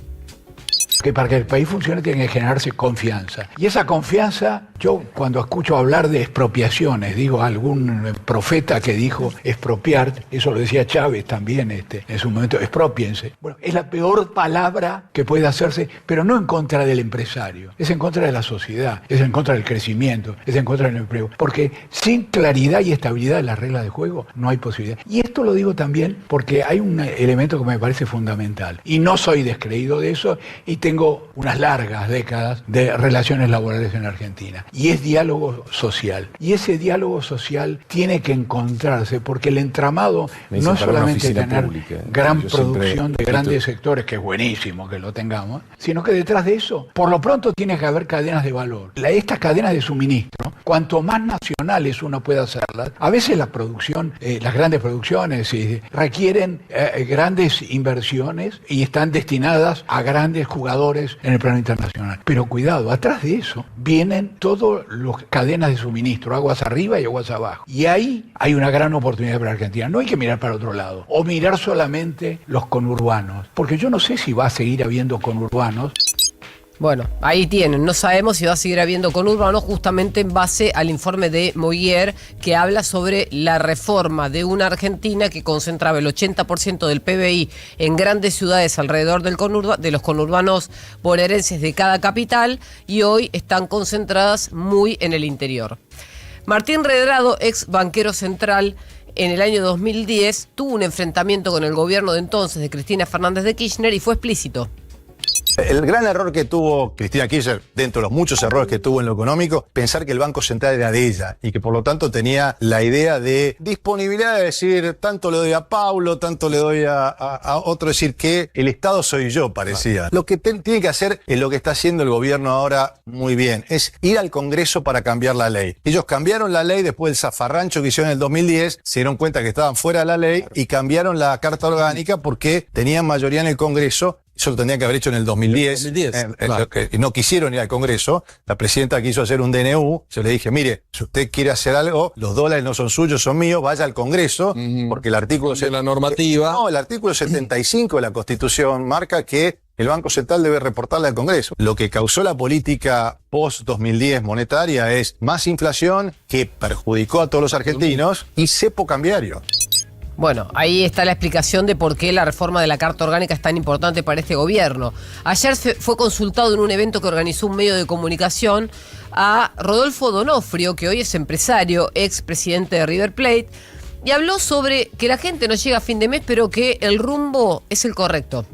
Que para que el país funcione tiene que generarse confianza. Y esa confianza, yo cuando escucho hablar de expropiaciones, digo algún profeta que dijo expropiar, eso lo decía Chávez también en su momento, expropiense. Bueno, es la peor palabra que puede hacerse, pero no en contra del empresario, es en contra de la sociedad, es en contra del crecimiento, es en contra del empleo. Porque sin claridad y estabilidad de las reglas de juego no hay posibilidad. Y esto lo digo también porque hay un elemento que me parece fundamental. Y no soy descreído de eso y tengo unas largas décadas de relaciones laborales en Argentina. Y es diálogo social. Y ese diálogo social tiene que encontrarse porque el entramado no es solamente tener pública, gran producción de grandes sectores, que es buenísimo que lo tengamos, sino que detrás de eso, por lo pronto, tiene que haber cadenas de valor. Estas cadenas de suministro, cuanto más nacionales uno pueda hacerlas, a veces la producción, las grandes producciones requieren grandes inversiones y están destinadas a grandes jugadores en el plano internacional. Pero cuidado, atrás de eso vienen todas las cadenas de suministro, aguas arriba y aguas abajo. Y ahí hay una gran oportunidad para Argentina. No hay que mirar para otro lado o mirar solamente los conurbanos, porque yo no sé si va a seguir habiendo conurbanos. Bueno, ahí tienen, no sabemos si va a seguir habiendo conurbanos, justamente en base al informe de Moguier, que habla sobre la reforma de una Argentina que concentraba el 80% del PBI en grandes ciudades alrededor de los conurbanos bonaerenses de cada capital, y hoy están concentradas muy en el interior. Martín Redrado, ex banquero central, en el año 2010 tuvo un enfrentamiento con el gobierno de entonces de Cristina Fernández de Kirchner y fue explícito. El gran error que tuvo Cristina Kirchner, dentro de los muchos errores que tuvo en lo económico, pensar que el Banco Central era de ella y que por lo tanto tenía la idea de disponibilidad de decir, tanto le doy a Paulo, tanto le doy a otro, decir que el Estado soy yo, parecía. Lo que tiene que hacer es lo que está haciendo el gobierno ahora muy bien, es ir al Congreso para cambiar la ley. Ellos cambiaron la ley después del zafarrancho que hicieron en el 2010, se dieron cuenta que estaban fuera de la ley y cambiaron la Carta Orgánica porque tenían mayoría en el Congreso. Eso lo tendrían que haber hecho en el 2010. Claro. Y no quisieron ir al Congreso. La presidenta quiso hacer un DNU. Yo le dije, mire, si usted quiere hacer algo, los dólares no son suyos, son míos, vaya al Congreso, porque el artículo... De la normativa. No, el artículo 75 de la Constitución marca que el Banco Central debe reportarle al Congreso. Lo que causó la política post-2010 monetaria es más inflación que perjudicó a todos los argentinos y cepo cambiario. Bueno, ahí está la explicación de por qué la reforma de la Carta Orgánica es tan importante para este gobierno. Ayer fue consultado en un evento que organizó un medio de comunicación a Rodolfo Donofrio, que hoy es empresario, ex presidente de River Plate, y habló sobre que la gente no llega a fin de mes, pero que el rumbo es el correcto.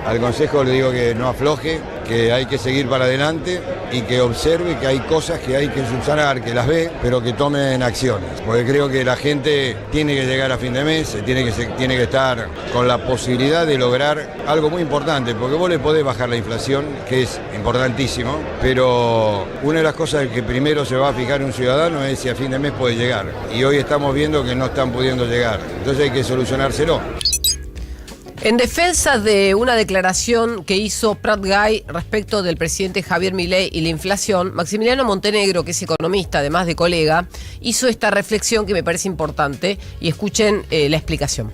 Al Consejo le digo que no afloje, que hay que seguir para adelante y que observe que hay cosas que hay que subsanar, que las ve, pero que tomen acciones. Porque creo que la gente tiene que llegar a fin de mes, tiene que estar con la posibilidad de lograr algo muy importante, porque vos le podés bajar la inflación, que es importantísimo, pero una de las cosas que primero se va a fijar un ciudadano es si a fin de mes puede llegar. Y hoy estamos viendo que no están pudiendo llegar. Entonces hay que solucionárselo. En defensa de una declaración que hizo Prat Guy respecto del presidente Javier Milei y la inflación, Maximiliano Montenegro, que es economista, además de colega, hizo esta reflexión que me parece importante, y escuchen la explicación.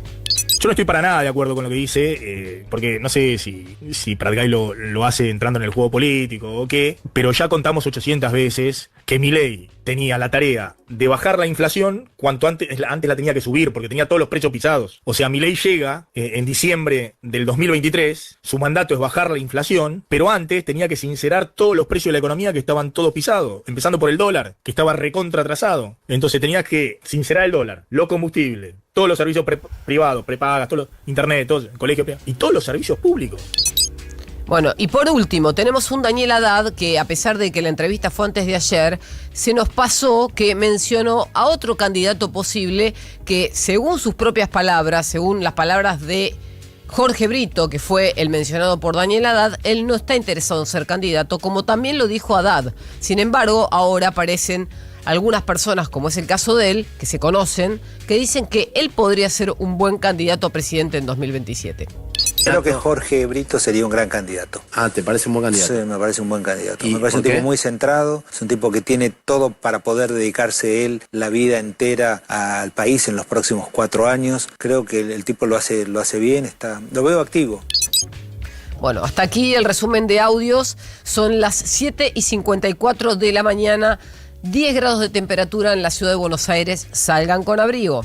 Yo no estoy para nada de acuerdo con lo que dice, porque no sé si Prat Guy lo hace entrando en el juego político o qué, pero ya contamos 800 veces que Milei tenía la tarea de bajar la inflación cuanto antes la tenía que subir, porque tenía todos los precios pisados. O sea, Milei llega en diciembre del 2023, su mandato es bajar la inflación, pero antes tenía que sincerar todos los precios de la economía que estaban todos pisados, empezando por el dólar, que estaba recontra atrasado. Entonces tenía que sincerar el dólar, los combustibles, todos los servicios privados, prepagas, todos los internet, todos, el colegio y todos los servicios públicos. Bueno, y por último, tenemos un Daniel Haddad que, a pesar de que la entrevista fue antes de ayer, se nos pasó que mencionó a otro candidato posible que, según sus propias palabras, según las palabras de Jorge Brito, que fue el mencionado por Daniel Haddad, él no está interesado en ser candidato, como también lo dijo Haddad. Sin embargo, ahora aparecen algunas personas, como es el caso de él, que se conocen, que dicen que él podría ser un buen candidato a presidente en 2027. Creo que Jorge Brito sería un gran candidato. Ah, ¿te parece un buen candidato? Sí, me parece un buen candidato. Me parece un tipo muy centrado, es un tipo que tiene todo para poder dedicarse él la vida entera al país en los próximos 4 años. Creo que el tipo lo hace bien, lo veo activo. Bueno, hasta aquí el resumen de audios. Son las 7:54 de la mañana, 10 grados de temperatura en la ciudad de Buenos Aires. Salgan con abrigo.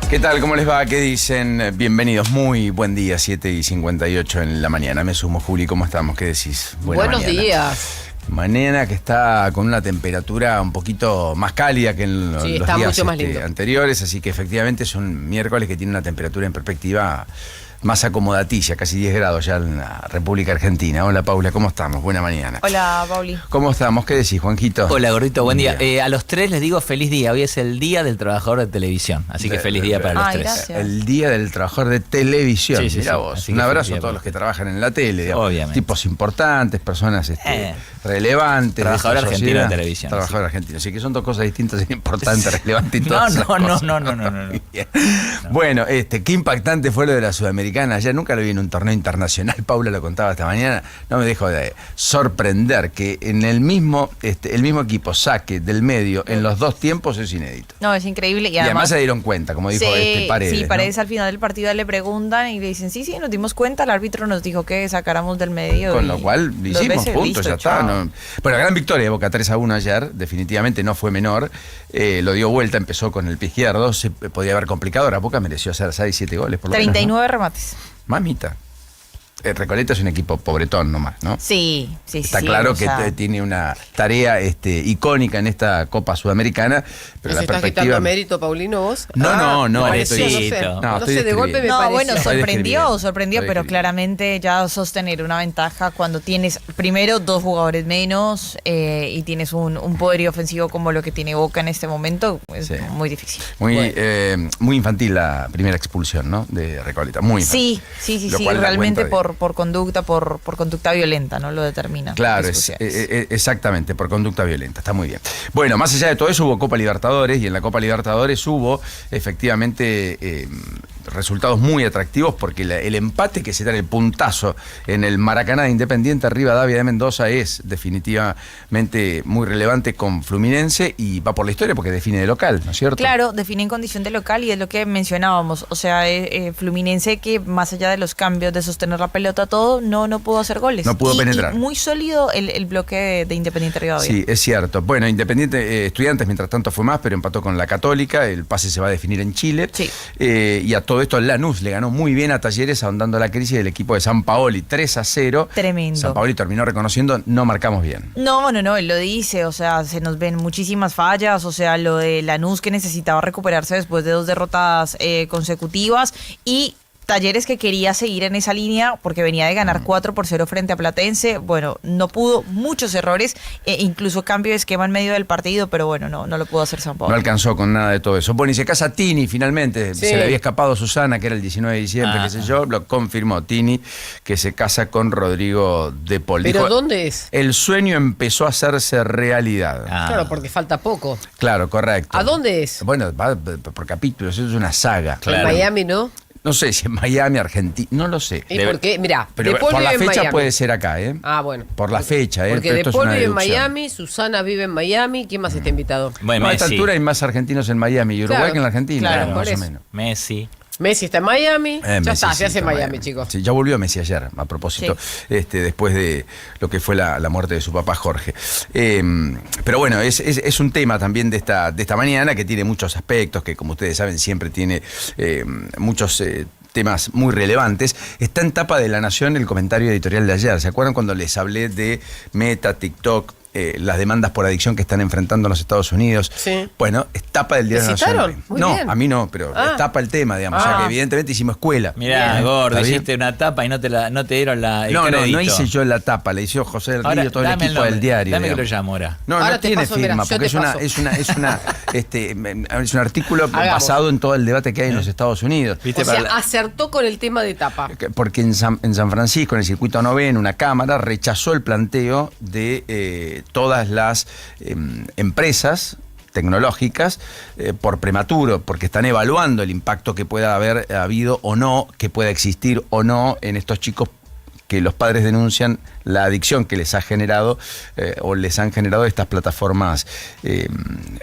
¿Qué tal? ¿Cómo les va? ¿Qué dicen? Bienvenidos. Muy buen día, 7:58 en la mañana. Me sumo, Juli. ¿Cómo estamos? ¿Qué decís? Buenos días. Mañana que está con una temperatura un poquito más cálida que en los días mucho más lindo. Anteriores, así que efectivamente es un miércoles que tiene una temperatura en perspectiva más acomodaticia, casi 10 grados ya en la República Argentina. Hola, Paula, ¿cómo estamos? Buena mañana. Hola, Pauli. ¿Cómo estamos? ¿Qué decís, Juanquito? Hola, Gordito, buen día. A los tres les digo feliz día. Hoy es el Día del Trabajador de Televisión, así que feliz día para los tres. Gracias. El Día del Trabajador de Televisión. Sí, Mirá vos. Un abrazo a todos los que trabajan en la tele. Digamos. Obviamente. Tipos importantes, personas relevantes. Trabajador argentino de televisión. Trabajador argentino. Así que son dos cosas distintas, importante, relevante y todas No. Bueno, qué impactante fue lo de la Sudamericana. Ayer nunca lo vi en un torneo internacional. Paula lo contaba esta mañana. No me dejo de sorprender que en el mismo equipo saque del medio en los dos tiempos es inédito. No, es increíble. Y además se dieron cuenta, como dijo Paredes. Sí, Paredes, ¿no? Al final del partido le preguntan y le dicen, sí, nos dimos cuenta, el árbitro nos dijo que sacáramos del medio. Con lo cual lo hicimos, punto, ya está. No. Bueno, gran victoria de Boca 3-1 ayer, definitivamente no fue menor. Lo dio vuelta, empezó con el pie izquierdo, se podía haber complicado. Ahora Boca mereció hacer 6-7 goles por lo 39 menos, ¿no? remates. Mamita. Recoleta es un equipo pobretón nomás, ¿no? Sí. Está claro que tiene una tarea icónica en esta Copa Sudamericana, pero la ¿estás perspectiva... quitando mérito, Paulino, vos? No. No sé, de golpe me pareció. Bueno, sorprendió, pero claramente ya sostener una ventaja cuando tienes primero dos jugadores menos y tienes un poderío ofensivo como lo que tiene Boca en este momento, es muy difícil. Muy infantil la primera expulsión, ¿no? De Recoleta, muy infantil. Sí, realmente por conducta violenta, ¿no? Lo determina. Claro, exactamente, por conducta violenta, está muy bien. Bueno, más allá de todo eso hubo Copa Libertadores y en la Copa Libertadores hubo efectivamente resultados muy atractivos porque el empate que se da, el puntazo en el Maracaná de Independiente Rivadavia de Mendoza es definitivamente muy relevante con Fluminense y va por la historia porque define de local, ¿no es cierto? Claro, define en condición de local y es lo que mencionábamos, o sea, Fluminense que más allá de los cambios de sostener la pelota todo, no pudo hacer goles. No pudo penetrar. Y muy sólido el bloque de Independiente Rivadavia. Sí, es cierto. Bueno, Independiente Estudiantes mientras tanto fue más, pero empató con la Católica, el pase se va a definir en Chile. Sí. Y a todo esto Lanús le ganó muy bien a Talleres ahondando la crisis del equipo de Sampaoli, 3-0. Tremendo. Sampaoli terminó reconociendo, no marcamos bien. No, él lo dice, o sea, se nos ven muchísimas fallas, o sea, lo de Lanús que necesitaba recuperarse después de 2 derrotas consecutivas y Talleres que quería seguir en esa línea porque venía de ganar 4-0 frente a Platense. Bueno, no pudo, muchos errores, incluso cambio de esquema en medio del partido, pero bueno, no lo pudo hacer San Pablo. No alcanzó con nada de todo eso. Bueno, y se casa Tini finalmente. Sí. Se le había escapado Susana, que era el 19 de diciembre, qué sé yo. Lo confirmó Tini, que se casa con Rodrigo De Paul. ¿Pero dijo, dónde es? El sueño empezó a hacerse realidad. Claro, porque falta poco. Claro, correcto. ¿A dónde es? Bueno, va por capítulos, eso es una saga. Claro. En Miami, ¿no? No sé si en Miami, Argentina, no lo sé. ¿Y por qué? Mirá, pero De Paul por la vive fecha en Miami. puede ser acá, ¿eh? Ah, bueno. Por la fecha, ¿eh? Porque De Paul vive en Miami, Susana vive en Miami, ¿quién más está invitado? Bueno, a esta altura hay más argentinos en Miami y Uruguay que en la Argentina, claro, más o menos. Messi está en Miami, ya Messi, está, se hace en Miami, chicos. Sí, ya volvió Messi ayer, a propósito, después de lo que fue la muerte de su papá Jorge. Pero bueno, es un tema también de esta mañana que tiene muchos aspectos, que como ustedes saben siempre tiene muchos temas muy relevantes. Está en tapa de La Nación el comentario editorial de ayer. ¿Se acuerdan cuando les hablé de Meta, TikTok, las demandas por adicción que están enfrentando los Estados Unidos? Sí. Bueno, es tapa del Diario Nacional. No, a mí no, pero es tapa el tema, digamos. O sea que evidentemente hicimos escuela. Mirá, Gordo, hiciste una tapa y no te dieron el crédito. No hice yo la tapa, la hizo José del Río, todo el equipo del diario. Dame que lo llamo ahora. No tiene firma, porque es un artículo basado en todo el debate que hay en los Estados Unidos. O sea, acertó con el tema de tapa. Porque en San Francisco, en el circuito noveno, una cámara rechazó el planteo de todas las empresas tecnológicas por prematuro, porque están evaluando el impacto que pueda haber habido o no, que pueda existir o no en estos chicos que los padres denuncian la adicción que les ha generado o les han generado estas plataformas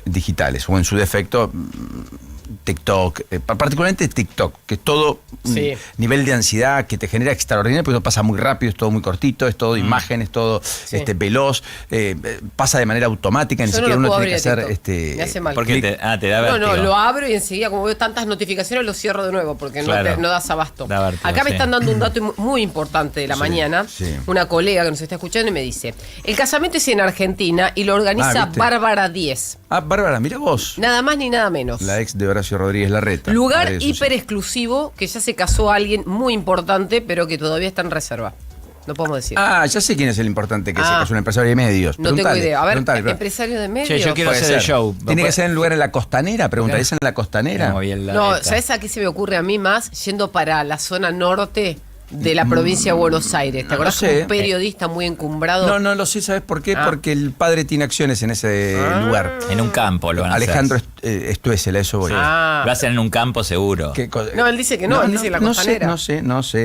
digitales, o en su defecto TikTok, particularmente TikTok, que es todo un nivel de ansiedad que te genera extraordinario, porque pasa muy rápido, es todo muy cortito, es todo imagen, es todo veloz, pasa de manera automática, ni siquiera uno tiene que hacer... Me hace mal. Porque te da vértigo. No, lo abro y enseguida, como veo tantas notificaciones, lo cierro de nuevo, porque no das abasto. Acá me están dando un dato muy importante de la mañana. Una colega que nos está escuchando y me dice: el casamiento es en Argentina y lo organiza Bárbara Díez. Bárbara, mira vos. Nada más ni nada menos. La ex de Horacio Rodríguez Larreta. Lugar hiper exclusivo, que ya se casó a alguien muy importante, pero que todavía está en reserva. No podemos decir. Ya sé quién es el importante que se casó, un empresario de medios. No tengo idea. A ver, empresario de medios. Yo quiero hacer el show. ¿Tiene que ser en lugar en la costanera? Pregunta, ¿es en la costanera? No, ¿sabes a qué se me ocurre a mí más? Yendo para la zona norte de la provincia de Buenos Aires. ¿Te acordás de un periodista muy encumbrado? No lo sé, ¿sabes por qué? Porque el padre tiene acciones en ese lugar. En un campo lo van a hacer. Alejandro Stuessel, a eso voy. Lo hacen en un campo seguro. No, él dice que no, él dice la costanera. No sé,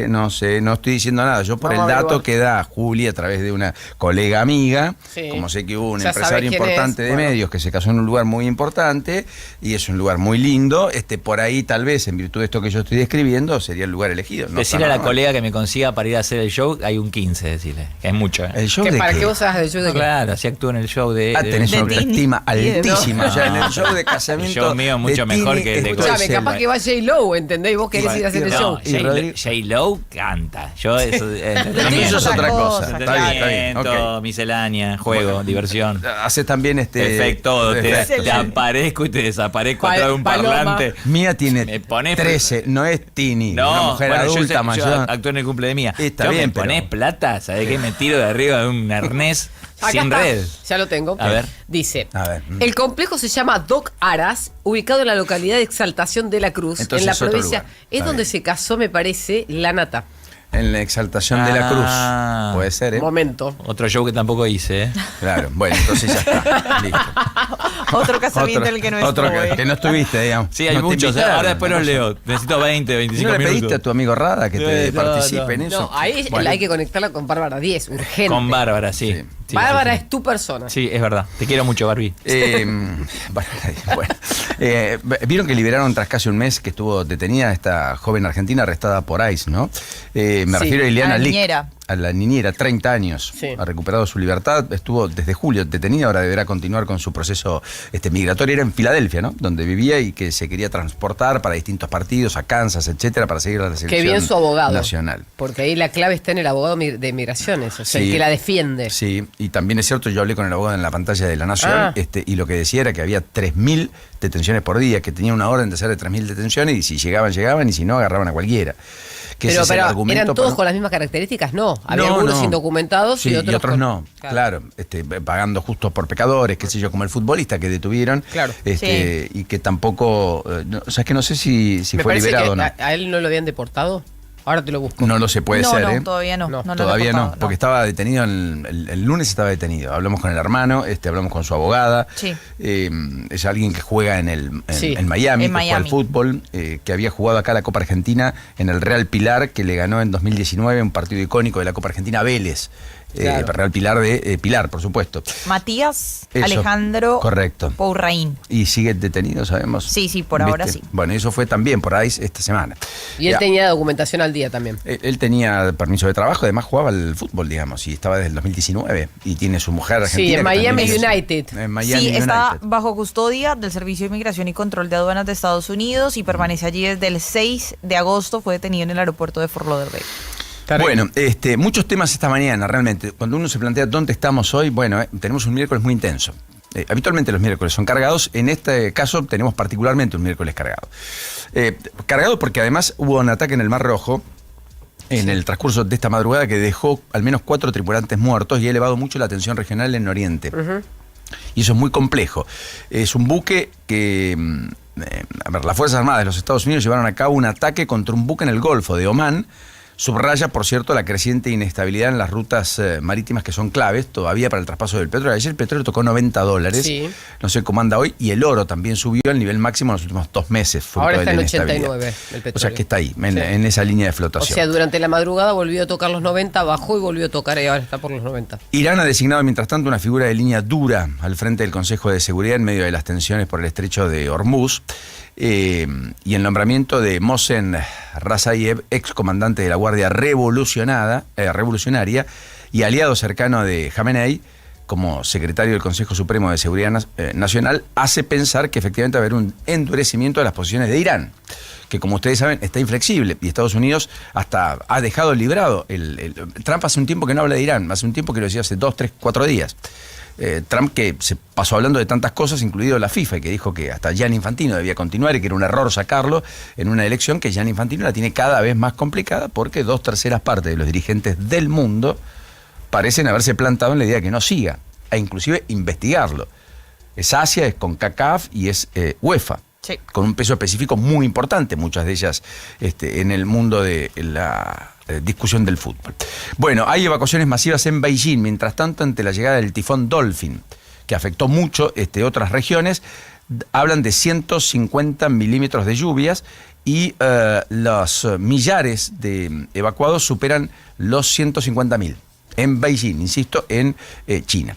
no estoy diciendo nada. Yo por el dato que da Juli a través de una colega amiga, como sé que hubo un empresario importante de medios que se casó en un lugar muy importante y es un lugar muy lindo, por ahí tal vez, en virtud de esto que yo estoy describiendo, sería el lugar elegido. Decirle a la colega que me consiga para ir a hacer el show, hay un 15, decirle. Es mucho. ¿El show de ¿Para qué? qué vos hagas el show de qué? Claro, si actúo en el show de... tenés una autoestima altísima. O sea, en el show de casamiento... El show mío es mucho mejor que el de... Escuchame, capaz que va J-Lo, ¿entendés? Vos querés ir a hacer el show. J-Lo canta. Yo eso es otra cosa. Está bien. Miscelánea, juego, diversión. Haces también Efecto, te aparezco y te desaparezco a través de un parlante. Mía tiene 13, no es Tini, una mujer adulta mayor. Yo actúo en el cumple de Mía. Está bien, me ponés plata, ¿sabés qué? Me tiro de arriba de un arnés sin red. Ya lo tengo. A ver. Dice, el complejo se llama Doc Aras, ubicado en la localidad de Exaltación de la Cruz, en la provincia. Es donde se casó, me parece, la Nata. En la Exaltación de la Cruz. Puede ser, Momento. Otro show que tampoco hice, Claro, bueno, entonces ya está. Listo. Otro casamiento en el que no estuve. Que no estuviste, digamos. Sí, hay muchos. Ahora después los leo. Necesito 20, 25 minutos. ¿No le pediste a tu amigo Rada que te participe en eso? No, ahí hay que conectarla con Bárbara Díez, urgente. Con Bárbara, sí. Bárbara es tu persona. Sí, es verdad. Te quiero mucho, Barbie. Vieron que liberaron tras casi un mes que estuvo detenida esta joven argentina arrestada por ICE, ¿no? Me refiero a Ileana Lick. A la niñera, 30 años, ha recuperado su libertad, estuvo desde julio detenida, ahora deberá continuar con su proceso migratorio. Era en Filadelfia, ¿no? Donde vivía y que se quería transportar para distintos partidos, a Kansas, etcétera, para seguir la selección nacional. Qué bien su abogado. Nacional. Porque ahí la clave está en el abogado de migraciones, o sea, el que la defiende. Sí, y también es cierto, yo hablé con el abogado en la pantalla de La Nación, y lo que decía era que había 3.000 detenciones por día, que tenía una orden de hacer de 3.000 detenciones, y si llegaban, y si no, agarraban a cualquiera. Pero ¿eran todos con las mismas características? No. Había algunos indocumentados y otros no. Claro, pagando justo por pecadores, qué sé yo, como el futbolista que detuvieron. Claro. Y que tampoco... o sea, es que no sé si fue liberado o no. ¿A él no lo habían deportado? Ahora te lo busco. No lo sé, puede ser. No, todavía no. Todavía no, porque estaba detenido, el lunes estaba detenido. Hablamos con el hermano, hablamos con su abogada. Sí. Es alguien que juega en Miami, que juega al fútbol, que había jugado acá la Copa Argentina en el Real Pilar, que le ganó en 2019 un partido icónico de la Copa Argentina a Vélez. Real Pilar de Pilar, por supuesto. Matías Alejandro Pourraín. ¿Y sigue detenido, sabemos? Sí, por ahora sí. Bueno, eso fue también por ICE esta semana. Y él tenía documentación al día también. Él tenía permiso de trabajo, además jugaba al fútbol, digamos, y estaba desde el 2019. Y tiene su mujer argentina. Sí, en Miami United. Está bajo custodia del Servicio de Inmigración y Control de Aduanas de Estados Unidos y permanece allí desde el 6 de agosto. Fue detenido en el aeropuerto de Fort Lauderdale. Bueno, muchos temas esta mañana, realmente. Cuando uno se plantea dónde estamos hoy, bueno, tenemos un miércoles muy intenso. Habitualmente los miércoles son cargados, en este caso tenemos particularmente un miércoles cargado. Cargado porque además hubo un ataque en el Mar Rojo en el transcurso de esta madrugada que dejó al menos 4 tripulantes muertos y ha elevado mucho la tensión regional en Oriente. Y eso es muy complejo. Es un buque que... las Fuerzas Armadas de los Estados Unidos llevaron a cabo un ataque contra un buque en el Golfo de Omán. Subraya, por cierto, la creciente inestabilidad en las rutas marítimas que son claves todavía para el traspaso del petróleo. Ayer el petróleo tocó $90, no sé cómo anda hoy, y el oro también subió al nivel máximo en los últimos 2 meses. Ahora está en 89 el petróleo. O sea que está ahí, en esa línea de flotación. O sea, durante la madrugada volvió a tocar los 90, bajó y volvió a tocar y ahora está por los 90. Irán ha designado, mientras tanto, una figura de línea dura al frente del Consejo de Seguridad en medio de las tensiones por el estrecho de Hormuz. y el nombramiento de Mohsen Razayev, ex comandante de la Guardia Revolucionaria y aliado cercano de Jamenei, como secretario del Consejo Supremo de Seguridad Nacional, hace pensar que efectivamente va a haber un endurecimiento de las posiciones de Irán, que como ustedes saben está inflexible, y Estados Unidos hasta ha dejado librado. Trump hace un tiempo que no habla de Irán, hace un tiempo que lo decía, hace 2, 3, 4 días. Trump, que se pasó hablando de tantas cosas, incluido la FIFA, y que dijo que hasta Gianni Infantino debía continuar y que era un error sacarlo en una elección que Gianni Infantino la tiene cada vez más complicada, porque 2/3 partes de los dirigentes del mundo parecen haberse plantado en la idea de que no siga, e inclusive investigarlo. Es Asia, es CONCACAF y es UEFA, sí, con un peso específico muy importante, muchas de ellas en el mundo de la discusión del fútbol. Bueno, hay evacuaciones masivas en Beijing, mientras tanto, ante la llegada del tifón Dolphin, que afectó mucho otras regiones. Hablan de 150 milímetros de lluvias y los millares de evacuados superan los 150.000. En Beijing, insisto, en China.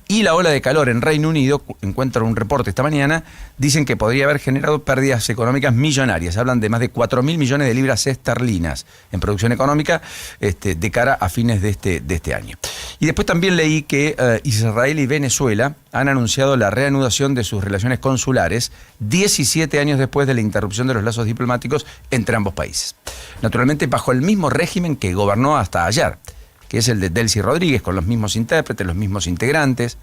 Y la ola de calor en Reino Unido, encuentro un reporte esta mañana, dicen que podría haber generado pérdidas económicas millonarias. Hablan de más de 4.000 millones de libras esterlinas en producción económica de cara a fines de este año. Y después también leí que Israel y Venezuela han anunciado la reanudación de sus relaciones consulares 17 años después de la interrupción de los lazos diplomáticos entre ambos países. Naturalmente bajo el mismo régimen que gobernó hasta ayer, que es el de Delcy Rodríguez, con los mismos intérpretes, los mismos integrantes,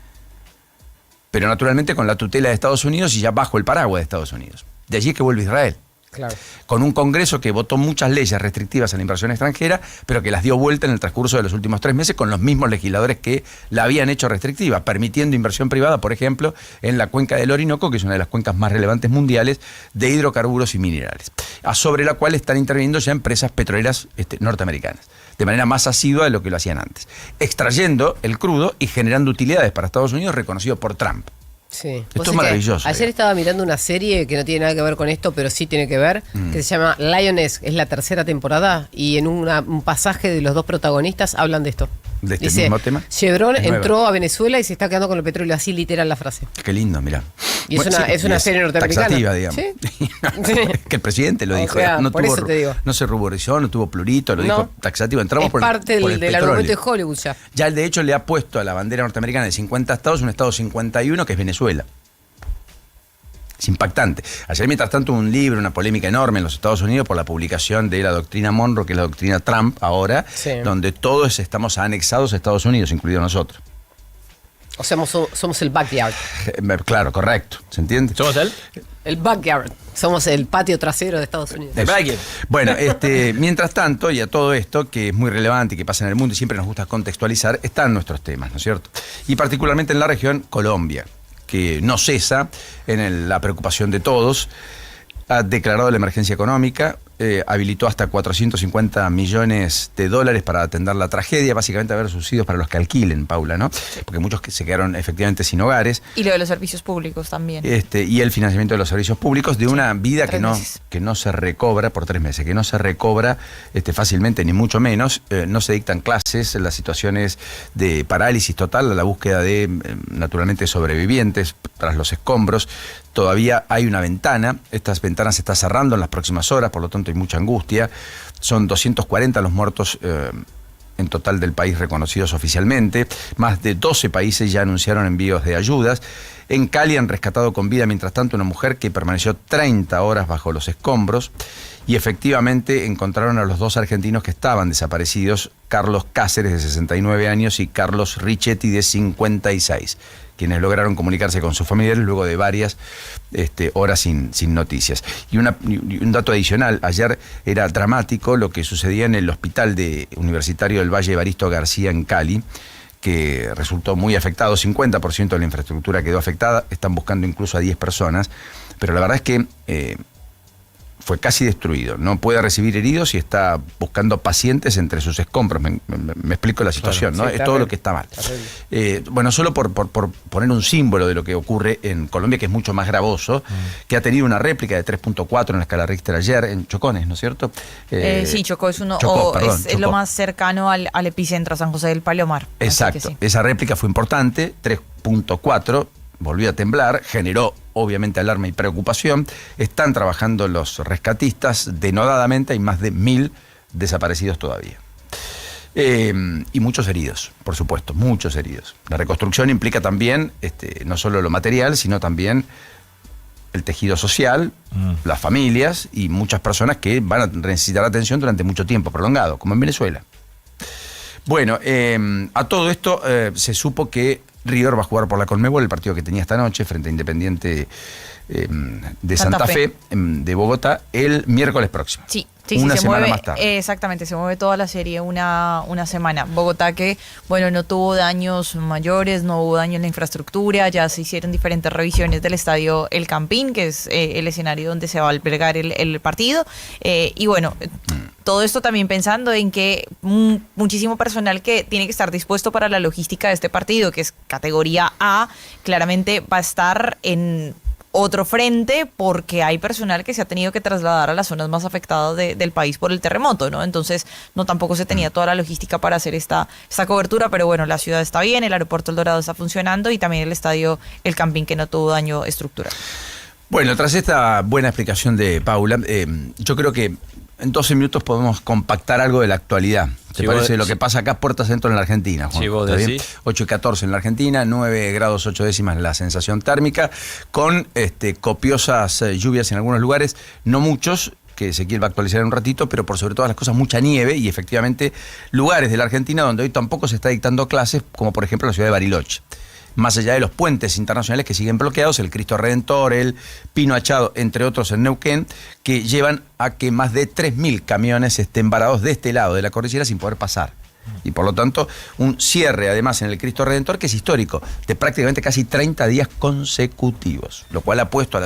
pero naturalmente con la tutela de Estados Unidos y ya bajo el paraguas de Estados Unidos. De allí es que vuelve Israel. Claro. Con un Congreso que votó muchas leyes restrictivas a la inversión extranjera, pero que las dio vuelta en el transcurso de los últimos 3 meses con los mismos legisladores que la habían hecho restrictiva, permitiendo inversión privada, por ejemplo, en la cuenca del Orinoco, que es una de las cuencas más relevantes mundiales de hidrocarburos y minerales, sobre la cual están interviniendo ya empresas petroleras norteamericanas, de manera más asidua de lo que lo hacían antes, extrayendo el crudo y generando utilidades para Estados Unidos, reconocido por Trump. Sí. Esto es maravilloso. Ayer estaba mirando una serie que no tiene nada que ver con esto, pero sí tiene que ver, que se llama Lioness, es la 3ª temporada, y en un pasaje de los 2 protagonistas hablan de esto. ¿De este mismo tema? Chevron entró a Venezuela y se está quedando con el petróleo, así literal la frase. Qué lindo, mirá. Y bueno, es una serie norteamericana. Taxativa, digamos. ¿Sí? Que el presidente lo dijo. Sea, no, no se ruborizó, no tuvo plurito, lo dijo taxativo. Entramos es parte del argumento de Hollywood ya. Ya él de hecho le ha puesto a la bandera norteamericana de 50 estados un estado 51 que es Venezuela. Es impactante. Ayer, mientras tanto, un libro, una polémica enorme en los Estados Unidos por la publicación de la doctrina Monroe, que es la doctrina Trump ahora, sí, donde todos estamos anexados a Estados Unidos, incluido nosotros. O sea, somos el backyard. Claro, correcto. ¿Se entiende? ¿Somos el backyard. Somos el patio trasero de Estados Unidos. Bueno, mientras tanto, y a todo esto, que es muy relevante y que pasa en el mundo y siempre nos gusta contextualizar, están nuestros temas, ¿no es cierto? Y particularmente en la región, Colombia, que no cesa en la preocupación de todos, ha declarado la emergencia económica, habilitó hasta $450 millones para atender la tragedia, básicamente haber subsidios para los que alquilen, Paula, ¿no? Porque muchos que se quedaron efectivamente sin hogares. Y lo de los servicios públicos también. Y el financiamiento de los servicios públicos de una vida que no se recobra por 3 meses, que no se recobra fácilmente, ni mucho menos. No se dictan clases, las situaciones de parálisis total, la búsqueda de, naturalmente, sobrevivientes tras los escombros. Todavía hay una ventana, estas ventanas se están cerrando en las próximas horas, por lo tanto hay mucha angustia. Son 240 los muertos en total del país reconocidos oficialmente. Más de 12 países ya anunciaron envíos de ayudas. En Cali han rescatado con vida, mientras tanto, una mujer que permaneció 30 horas bajo los escombros y efectivamente encontraron a los 2 argentinos que estaban desaparecidos, Carlos Cáceres, de 69 años, y Carlos Richetti, de 56, quienes lograron comunicarse con sus familiares luego de varias horas sin noticias. Y un dato adicional, ayer era dramático lo que sucedía en el hospital universitario del Valle Evaristo García en Cali, que resultó muy afectado, 50% de la infraestructura quedó afectada, están buscando incluso a 10 personas, pero la verdad es que fue casi destruido, no puede recibir heridos y está buscando pacientes entre sus escombros. Me explico la situación, claro, ¿no? Sí, es todo lo que está mal. Bueno, solo por poner un símbolo de lo que ocurre en Colombia, que es mucho más gravoso, que ha tenido una réplica de 3.4 en la escala Richter ayer, en Chocones, ¿no es cierto? Sí, Chocó es Chocó. Es lo más cercano al epicentro, San José del Palomar. Exacto, sí. Esa réplica fue importante, 3.4, volvió a temblar, generó obviamente alarma y preocupación. Están trabajando los rescatistas denodadamente, hay más de 1000 desaparecidos todavía. Y muchos heridos, por supuesto, muchos heridos. La reconstrucción implica también no solo lo material, sino también el tejido social, las familias y muchas personas que van a necesitar atención durante mucho tiempo prolongado, como en Venezuela. Bueno, a todo esto se supo que River va a jugar por la Conmebol, el partido que tenía esta noche frente a Independiente de Santa Fe de Bogotá, el miércoles próximo. Sí, una se semana mueve, más tarde. Exactamente, se mueve toda la serie una semana. Bogotá que, bueno, no tuvo daños mayores, no hubo daño en la infraestructura, ya se hicieron diferentes revisiones del estadio El Campín, que es el escenario donde se va a albergar el partido. Y bueno, todo esto también pensando en que muchísimo personal que tiene que estar dispuesto para la logística de este partido, que es categoría A, claramente va a estar en otro frente porque hay personal que se ha tenido que trasladar a las zonas más afectadas del país por el terremoto, ¿no? Entonces, no tampoco se tenía toda la logística para hacer esta cobertura, pero bueno, la ciudad está bien, el aeropuerto El Dorado está funcionando y también el estadio El Campín, que no tuvo daño estructural. Bueno, tras esta buena explicación de Paula, yo creo que en 12 minutos podemos compactar algo de la actualidad. ¿Te parece lo que pasa acá puertas dentro en la Argentina, Juan? Sí, vos decís. 8:14 en la Argentina, 9 grados 8 décimas la sensación térmica, con copiosas lluvias en algunos lugares, no muchos, que Ezequiel va a actualizar en un ratito, pero por sobre todas las cosas mucha nieve y efectivamente lugares de la Argentina donde hoy tampoco se está dictando clases, como por ejemplo la ciudad de Bariloche. Más allá de los puentes internacionales que siguen bloqueados, el Cristo Redentor, el Pino Achado, entre otros en Neuquén, que llevan a que más de 3.000 camiones estén varados de este lado de la cordillera sin poder pasar. Y por lo tanto, un cierre además en el Cristo Redentor que es histórico, de prácticamente casi 30 días consecutivos, lo cual ha puesto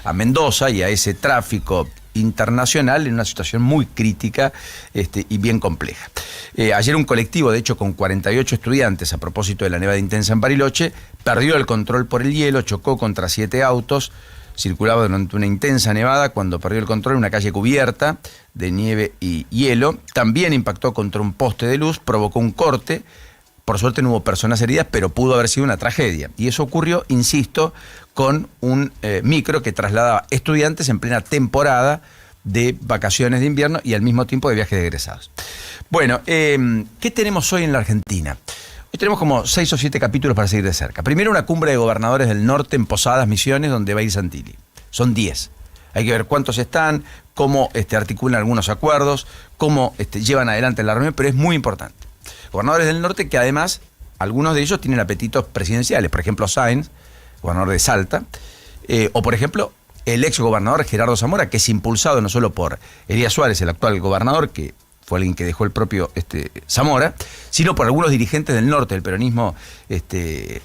a Mendoza y a ese tráfico internacional en una situación muy crítica y bien compleja. Ayer un colectivo, de hecho, con 48 estudiantes, a propósito de la nevada intensa en Bariloche, perdió el control por el hielo, chocó contra 7 autos, circulaba durante una intensa nevada cuando perdió el control en una calle cubierta de nieve y hielo. También impactó contra un poste de luz, provocó un corte. Por suerte no hubo personas heridas, pero pudo haber sido una tragedia. Y eso ocurrió, insisto, con un micro que trasladaba estudiantes en plena temporada de vacaciones de invierno y al mismo tiempo de viajes de egresados. Bueno, ¿qué tenemos hoy en la Argentina? Hoy tenemos como 6 o 7 capítulos para seguir de cerca. Primero, una cumbre de gobernadores del norte en Posadas, Misiones, donde va a ir Santilli. Son 10. Hay que ver cuántos están, cómo articulan algunos acuerdos, cómo llevan adelante la reunión, pero es muy importante. Gobernadores del norte que además, algunos de ellos tienen apetitos presidenciales. Por ejemplo, Sáenz, gobernador de Salta, o por ejemplo, el ex gobernador Gerardo Zamora, que es impulsado no solo por Elías Suárez, el actual gobernador, que fue alguien que dejó el propio Zamora, sino por algunos dirigentes del norte, del peronismo del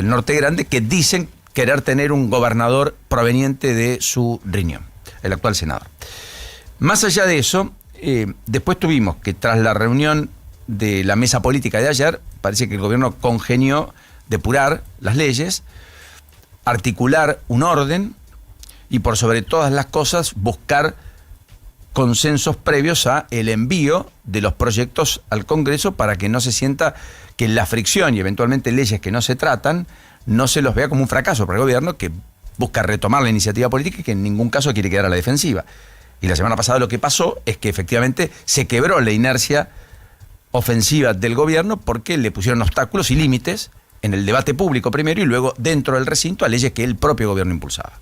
norte grande, que dicen querer tener un gobernador proveniente de su riñón, el actual senador. Más allá de eso, después tuvimos que tras la reunión de la mesa política de ayer, parece que el gobierno congenió depurar las leyes, articular un orden y por sobre todas las cosas buscar consensos previos a el envío de los proyectos al Congreso para que no se sienta que la fricción y eventualmente leyes que no se tratan no se los vea como un fracaso para el gobierno que busca retomar la iniciativa política y que en ningún caso quiere quedar a la defensiva. Y la semana pasada lo que pasó es que efectivamente se quebró la inercia ofensiva del gobierno porque le pusieron obstáculos y límites en el debate público primero y luego dentro del recinto a leyes que el propio gobierno impulsaba.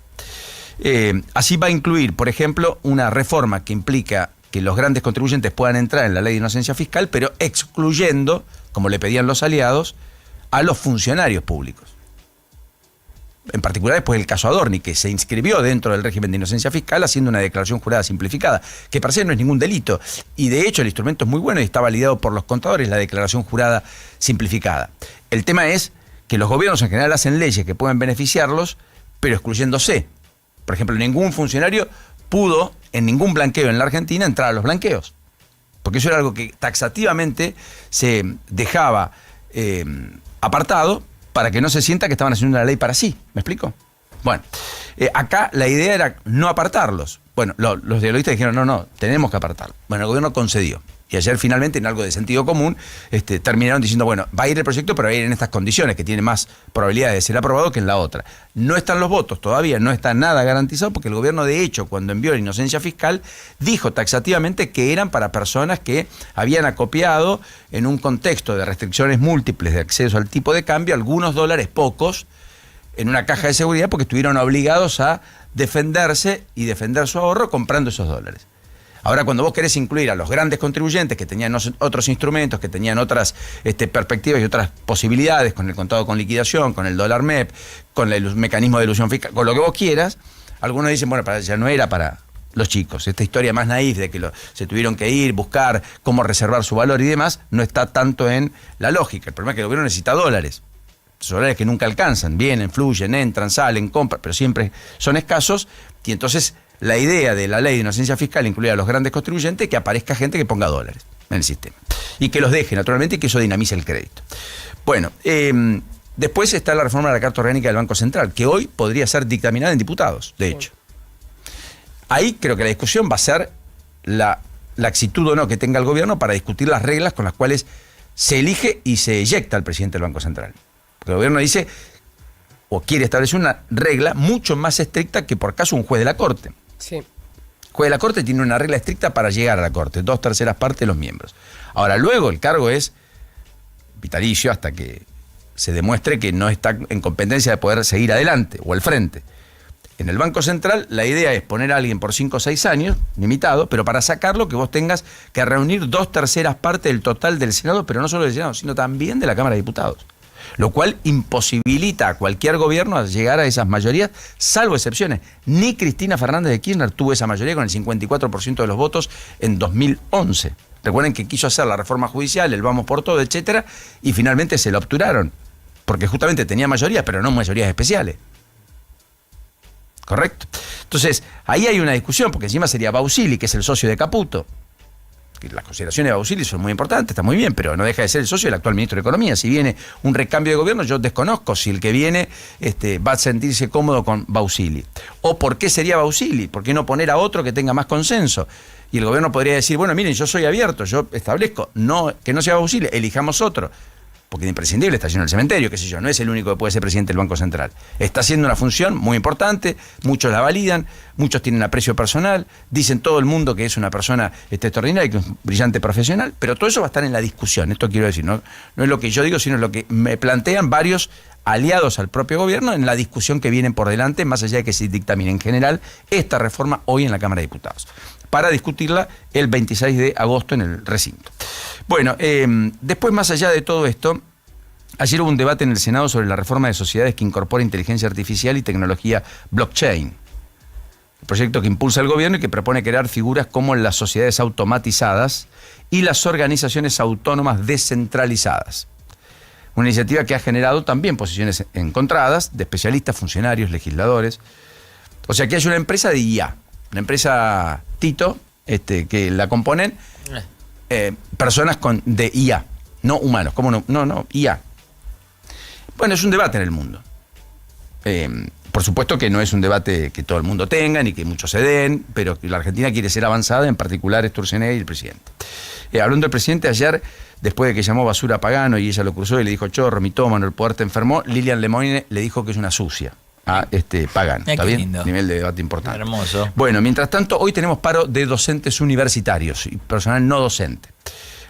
Así va a incluir, por ejemplo, una reforma que implica que los grandes contribuyentes puedan entrar en la ley de inocencia fiscal, pero excluyendo, como le pedían los aliados, a los funcionarios públicos. En particular después del caso Adorni, que se inscribió dentro del régimen de inocencia fiscal haciendo una declaración jurada simplificada, que para sí no es ningún delito. Y de hecho el instrumento es muy bueno y está validado por los contadores, la declaración jurada simplificada. El tema es que los gobiernos en general hacen leyes que pueden beneficiarlos, pero excluyéndose. Por ejemplo, ningún funcionario pudo en ningún blanqueo en la Argentina entrar a los blanqueos. Porque eso era algo que taxativamente se dejaba apartado para que no se sienta que estaban haciendo una ley para sí. ¿Me explico? Bueno, acá la idea era no apartarlos. Bueno, los dialoguistas dijeron, no, tenemos que apartarlos. Bueno, el gobierno concedió. Y ayer finalmente, en algo de sentido común, terminaron diciendo, bueno, va a ir el proyecto, pero va a ir en estas condiciones, que tiene más probabilidades de ser aprobado que en la otra. No están los votos todavía, no está nada garantizado, porque el gobierno, de hecho, cuando envió la inocencia fiscal, dijo taxativamente que eran para personas que habían acopiado en un contexto de restricciones múltiples de acceso al tipo de cambio algunos dólares, pocos, en una caja de seguridad, porque estuvieron obligados a defenderse y defender su ahorro comprando esos dólares. Ahora, cuando vos querés incluir a los grandes contribuyentes que tenían otros instrumentos, que tenían otras perspectivas y otras posibilidades, con el contado con liquidación, con el dólar MEP, con el mecanismo de ilusión fiscal, con lo que vos quieras, algunos dicen, bueno, ya no era para los chicos. Esta historia más naif de que se tuvieron que ir, buscar cómo reservar su valor y demás, no está tanto en la lógica. El problema es que el gobierno necesita dólares. Dólares que nunca alcanzan, vienen, fluyen, entran, salen, compran, pero siempre son escasos, y entonces la idea de la ley de inocencia fiscal incluye a los grandes contribuyentes, que aparezca gente que ponga dólares en el sistema y que los deje naturalmente y que eso dinamice el crédito. Bueno, después está la reforma de la Carta Orgánica del Banco Central, que hoy podría ser dictaminada en diputados, de hecho. Ahí creo que la discusión va a ser la laxitud o no que tenga el gobierno para discutir las reglas con las cuales se elige y se eyecta al presidente del Banco Central. Porque el gobierno dice, o quiere establecer una regla mucho más estricta que por caso un juez de la Corte. Sí. El juez de la Corte tiene una regla estricta para llegar a la Corte, 2/3 partes de los miembros. Ahora, luego el cargo es vitalicio hasta que se demuestre que no está en competencia de poder seguir adelante o al frente. En el Banco Central la idea es poner a alguien por 5 o 6 años, limitado, pero para sacarlo que vos tengas que reunir 2/3 partes del total del Senado, pero no solo del Senado, sino también de la Cámara de Diputados. Lo cual imposibilita a cualquier gobierno a llegar a esas mayorías, salvo excepciones. Ni Cristina Fernández de Kirchner tuvo esa mayoría con el 54% de los votos en 2011. Recuerden que quiso hacer la reforma judicial, el vamos por todo, etcétera, y finalmente se la obturaron, porque justamente tenía mayorías, pero no mayorías especiales. ¿Correcto? Entonces, ahí hay una discusión, porque encima sería Bausili, que es el socio de Caputo. Las consideraciones de Bausili son muy importantes, está muy bien, pero no deja de ser el socio del actual ministro de Economía. Si viene un recambio de gobierno, yo desconozco si el que viene va a sentirse cómodo con Bausili. ¿O por qué sería Bausili? ¿Por qué no poner a otro que tenga más consenso? Y el gobierno podría decir, bueno, miren, yo soy abierto, yo establezco, que no sea Bausili, elijamos otro. Porque es imprescindible, está lleno el cementerio, qué sé yo, no es el único que puede ser presidente del Banco Central. Está haciendo una función muy importante, muchos la validan, muchos tienen aprecio personal, dicen todo el mundo que es una persona extraordinaria, que es un brillante profesional, pero todo eso va a estar en la discusión, esto quiero decir, no es lo que yo digo, sino lo que me plantean varios aliados al propio gobierno en la discusión que vienen por delante, más allá de que se dictamine en general esta reforma hoy en la Cámara de Diputados, para discutirla el 26 de agosto en el recinto. Bueno, después, más allá de todo esto, ayer hubo un debate en el Senado sobre la reforma de sociedades que incorpora inteligencia artificial y tecnología blockchain. El proyecto que impulsa el gobierno y que propone crear figuras como las sociedades automatizadas y las organizaciones autónomas descentralizadas. Una iniciativa que ha generado también posiciones encontradas de especialistas, funcionarios, legisladores. O sea que hay una empresa de IA, una empresa Tito, que la componen personas de IA, no humanos, ¿cómo no? No, IA. Bueno, es un debate en el mundo. Por supuesto que no es un debate que todo el mundo tenga, ni que muchos se den, pero la Argentina quiere ser avanzada, en particular Sturzenegger y el presidente. Hablando del presidente, ayer, después de que llamó basura a Pagano y ella lo cruzó y le dijo, chorro, mitómano, el poder te enfermó, Lilian Lemoyne le dijo que es una sucia a Pagano. ¿Está bien? Lindo. Nivel de debate importante. Hermoso. Bueno, mientras tanto, hoy tenemos paro de docentes universitarios y personal no docente.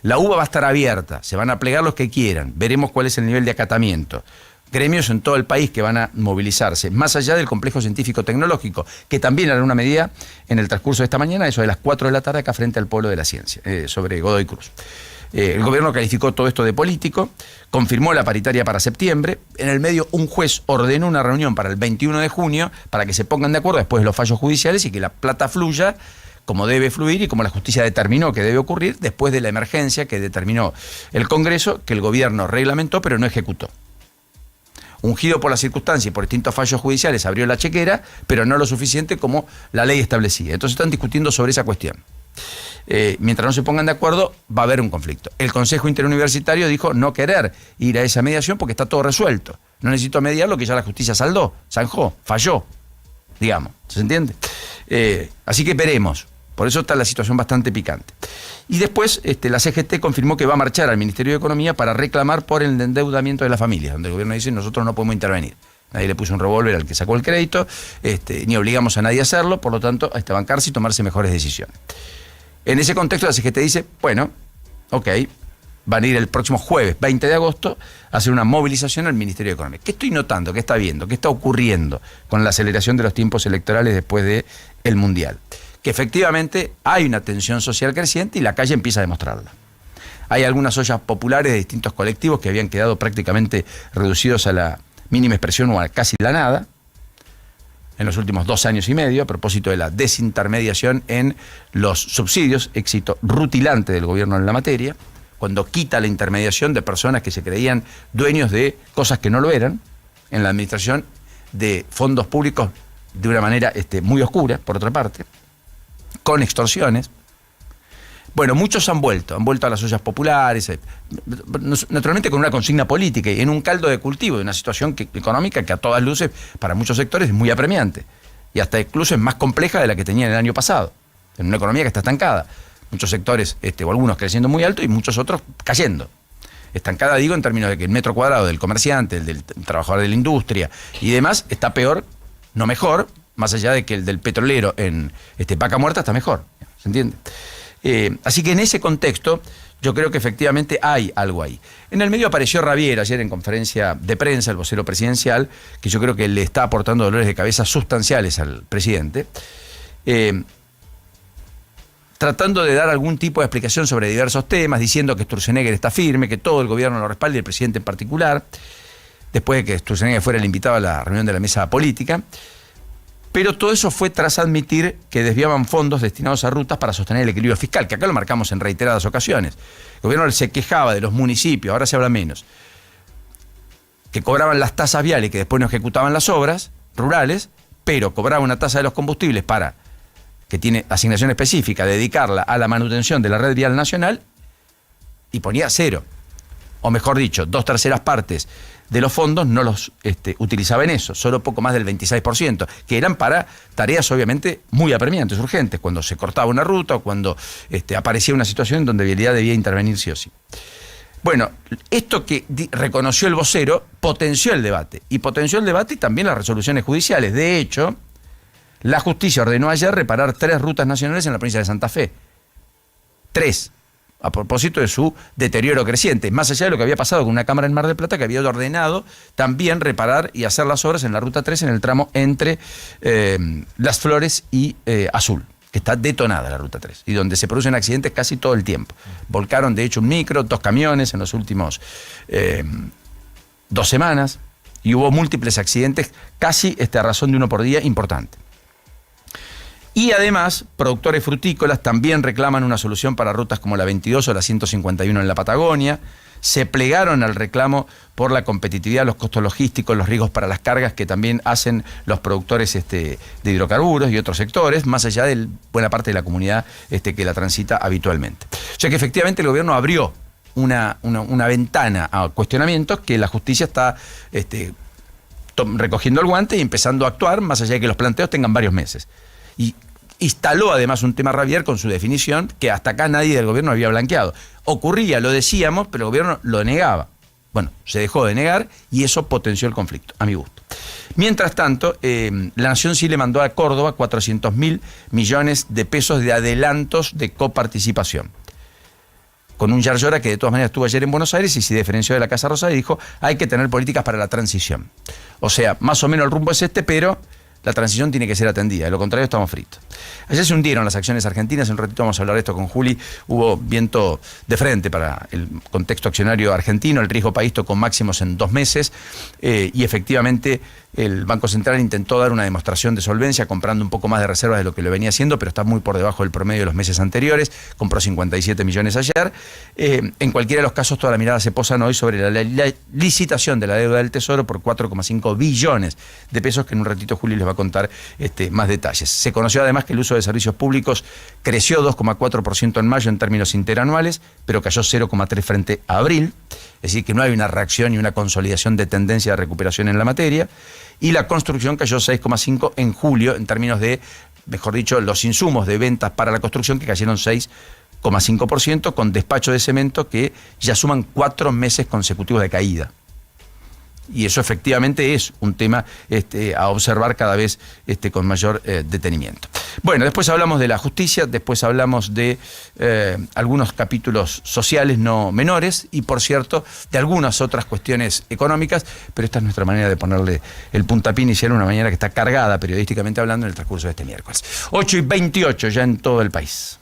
La UBA va a estar abierta, se van a plegar los que quieran, veremos cuál es el nivel de acatamiento. Gremios en todo el país que van a movilizarse, más allá del complejo científico-tecnológico, que también hará una medida en el transcurso de esta mañana, eso de las 4 de la tarde, acá frente al Pueblo de la Ciencia, sobre Godoy Cruz. El gobierno calificó todo esto de político, confirmó la paritaria para septiembre, en el medio un juez ordenó una reunión para el 21 de junio para que se pongan de acuerdo después de los fallos judiciales y que la plata fluya como debe fluir y como la justicia determinó que debe ocurrir después de la emergencia que determinó el Congreso, que el gobierno reglamentó pero no ejecutó. Ungido por las circunstancias y por distintos fallos judiciales, abrió la chequera, pero no lo suficiente como la ley establecía. Entonces están discutiendo sobre esa cuestión. Mientras no se pongan de acuerdo, va a haber un conflicto. El Consejo Interuniversitario dijo no querer ir a esa mediación porque está todo resuelto. No necesito mediar lo que ya la justicia zanjó, falló, digamos. ¿Se entiende? Así que veremos. Por eso está la situación bastante picante. Y después la CGT confirmó que va a marchar al Ministerio de Economía para reclamar por el endeudamiento de las familias, donde el gobierno dice nosotros no podemos intervenir. Nadie le puso un revólver al que sacó el crédito, ni obligamos a nadie a hacerlo, por lo tanto, a bancarse y tomarse mejores decisiones. En ese contexto, la CGT dice, bueno, ok, van a ir el próximo jueves, 20 de agosto, a hacer una movilización al Ministerio de Economía. ¿Qué estoy notando? ¿Qué está viendo? ¿Qué está ocurriendo con la aceleración de los tiempos electorales después del Mundial? Que efectivamente hay una tensión social creciente y la calle empieza a demostrarla. Hay algunas ollas populares de distintos colectivos que habían quedado prácticamente reducidos a la mínima expresión o a casi la nada en los últimos 2 años y medio, a propósito de la desintermediación en los subsidios, éxito rutilante del gobierno en la materia, cuando quita la intermediación de personas que se creían dueños de cosas que no lo eran, en la administración de fondos públicos de una manera muy oscura, por otra parte, con extorsiones. Bueno, muchos han vuelto a las ollas populares, naturalmente con una consigna política y en un caldo de cultivo de una situación económica que a todas luces, para muchos sectores, es muy apremiante y hasta incluso es más compleja de la que tenían el año pasado, en una economía que está estancada. Muchos sectores, o algunos creciendo muy alto y muchos otros cayendo. Estancada, digo, en términos de que el metro cuadrado del comerciante, el del trabajador de la industria y demás, está peor, no mejor, más allá de que el del petrolero en vaca muerta está mejor, ¿se entiende? Así que en ese contexto yo creo que efectivamente hay algo ahí. En el medio apareció Ravier ayer en conferencia de prensa, el vocero presidencial, que yo creo que le está aportando dolores de cabeza sustanciales al presidente, tratando de dar algún tipo de explicación sobre diversos temas, diciendo que Sturzenegger está firme, que todo el gobierno lo respalda y el presidente en particular, después de que Sturzenegger fuera el invitado a la reunión de la mesa política. Pero todo eso fue tras admitir que desviaban fondos destinados a rutas para sostener el equilibrio fiscal, que acá lo marcamos en reiteradas ocasiones. El gobierno se quejaba de los municipios, ahora se habla menos, que cobraban las tasas viales y que después no ejecutaban las obras rurales, pero cobraba una tasa de los combustibles que tiene asignación específica, dedicarla a la manutención de la red vial nacional y ponía cero. O mejor dicho, 2/3 partes de los fondos no los utilizaba en eso, solo poco más del 26%, que eran para tareas obviamente muy apremiantes, urgentes, cuando se cortaba una ruta o cuando aparecía una situación en donde Vialidad debía intervenir sí o sí. Bueno, esto que reconoció el vocero potenció el debate, y también las resoluciones judiciales. De hecho, la justicia ordenó ayer reparar 3 rutas nacionales en la provincia de Santa Fe. 3. A propósito de su deterioro creciente, más allá de lo que había pasado con una cámara en Mar del Plata que había ordenado también reparar y hacer las obras en la Ruta 3 en el tramo entre Las Flores y Azul, que está detonada la Ruta 3 y donde se producen accidentes casi todo el tiempo. Volcaron de hecho un micro, 2 camiones en los últimos 2 semanas y hubo múltiples accidentes, casi a razón de 1 por día, importante. Y además, productores frutícolas también reclaman una solución para rutas como la 22 o la 151 en la Patagonia. Se plegaron al reclamo por la competitividad, los costos logísticos, los riesgos para las cargas que también hacen los productores de hidrocarburos y otros sectores, más allá de buena parte de la comunidad que la transita habitualmente. O sea que efectivamente el gobierno abrió una ventana a cuestionamientos que la justicia está recogiendo el guante y empezando a actuar, más allá de que los planteos tengan varios meses. Y instaló además un tema Ravier con su definición que hasta acá nadie del gobierno había blanqueado. Ocurría, lo decíamos, pero el gobierno lo negaba. Bueno, se dejó de negar y eso potenció el conflicto, a mi gusto. Mientras tanto, la Nación sí le mandó a Córdoba 400.000 millones de pesos de adelantos de coparticipación. Con un Yarlora que de todas maneras estuvo ayer en Buenos Aires y se diferenció de la Casa Rosada y dijo hay que tener políticas para la transición. O sea, más o menos el rumbo es pero la transición tiene que ser atendida, de lo contrario estamos fritos. Ayer se hundieron las acciones argentinas, en un ratito vamos a hablar de esto con Juli, hubo viento de frente para el contexto accionario argentino, el riesgo país tocó máximos en 2 meses y efectivamente el Banco Central intentó dar una demostración de solvencia comprando un poco más de reservas de lo que lo venía haciendo, pero está muy por debajo del promedio de los meses anteriores, compró 57 millones ayer. En cualquiera de los casos toda la mirada se posa hoy sobre la licitación de la deuda del Tesoro por 4,5 billones de pesos, que en un ratito Juli les va a contar más detalles. Se conoció además que el uso de servicios públicos creció 2,4% en mayo en términos interanuales, pero cayó 0,3% frente a abril, es decir, que no hay una reacción y una consolidación de tendencia de recuperación en la materia, y la construcción cayó 6,5% en julio en términos de mejor dicho, los insumos de ventas para la construcción, que cayeron 6,5%, con despacho de cemento que ya suman 4 meses consecutivos de caída. Y eso efectivamente es un tema a observar cada vez con mayor detenimiento. Bueno, después hablamos de la justicia, después hablamos de algunos capítulos sociales no menores y, por cierto, de algunas otras cuestiones económicas, pero esta es nuestra manera de ponerle el puntapié inicial a una mañana que está cargada periodísticamente hablando en el transcurso de este miércoles. 8:28 ya en todo el país.